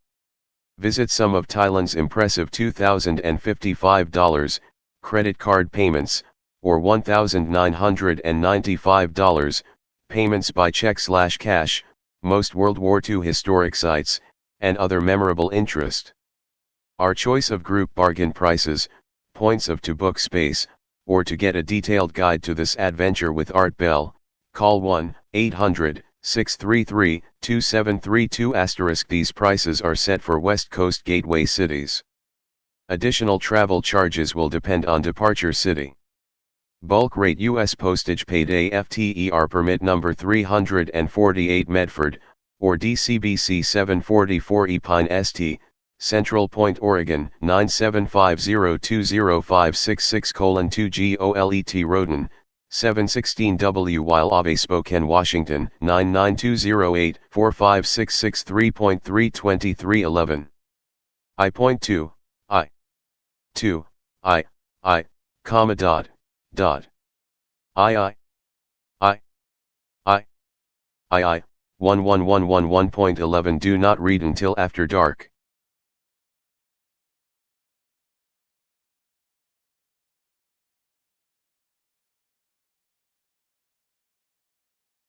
Visit some of Thailand's impressive $2,055 credit card payments, or $1,995 payments by check/cash, most World War II historic sites, and other memorable interest. Our choice of group bargain prices, points of to-book space, or to get a detailed guide to this adventure with Art Bell, call 1-800-633-2732 *. These prices are set for West Coast gateway cities. Additional travel charges will depend on departure city. Bulk rate: U.S. postage paid AFTER permit number 348 Medford, or DCBC 744 Epine St., Central Point, Oregon 975020566:2 GOLET Roden, 716 While Ave Spokane, Washington 99208-45663.32311. I.2, I.2, I, comma dot. I 1111.11. Do not read until after dark.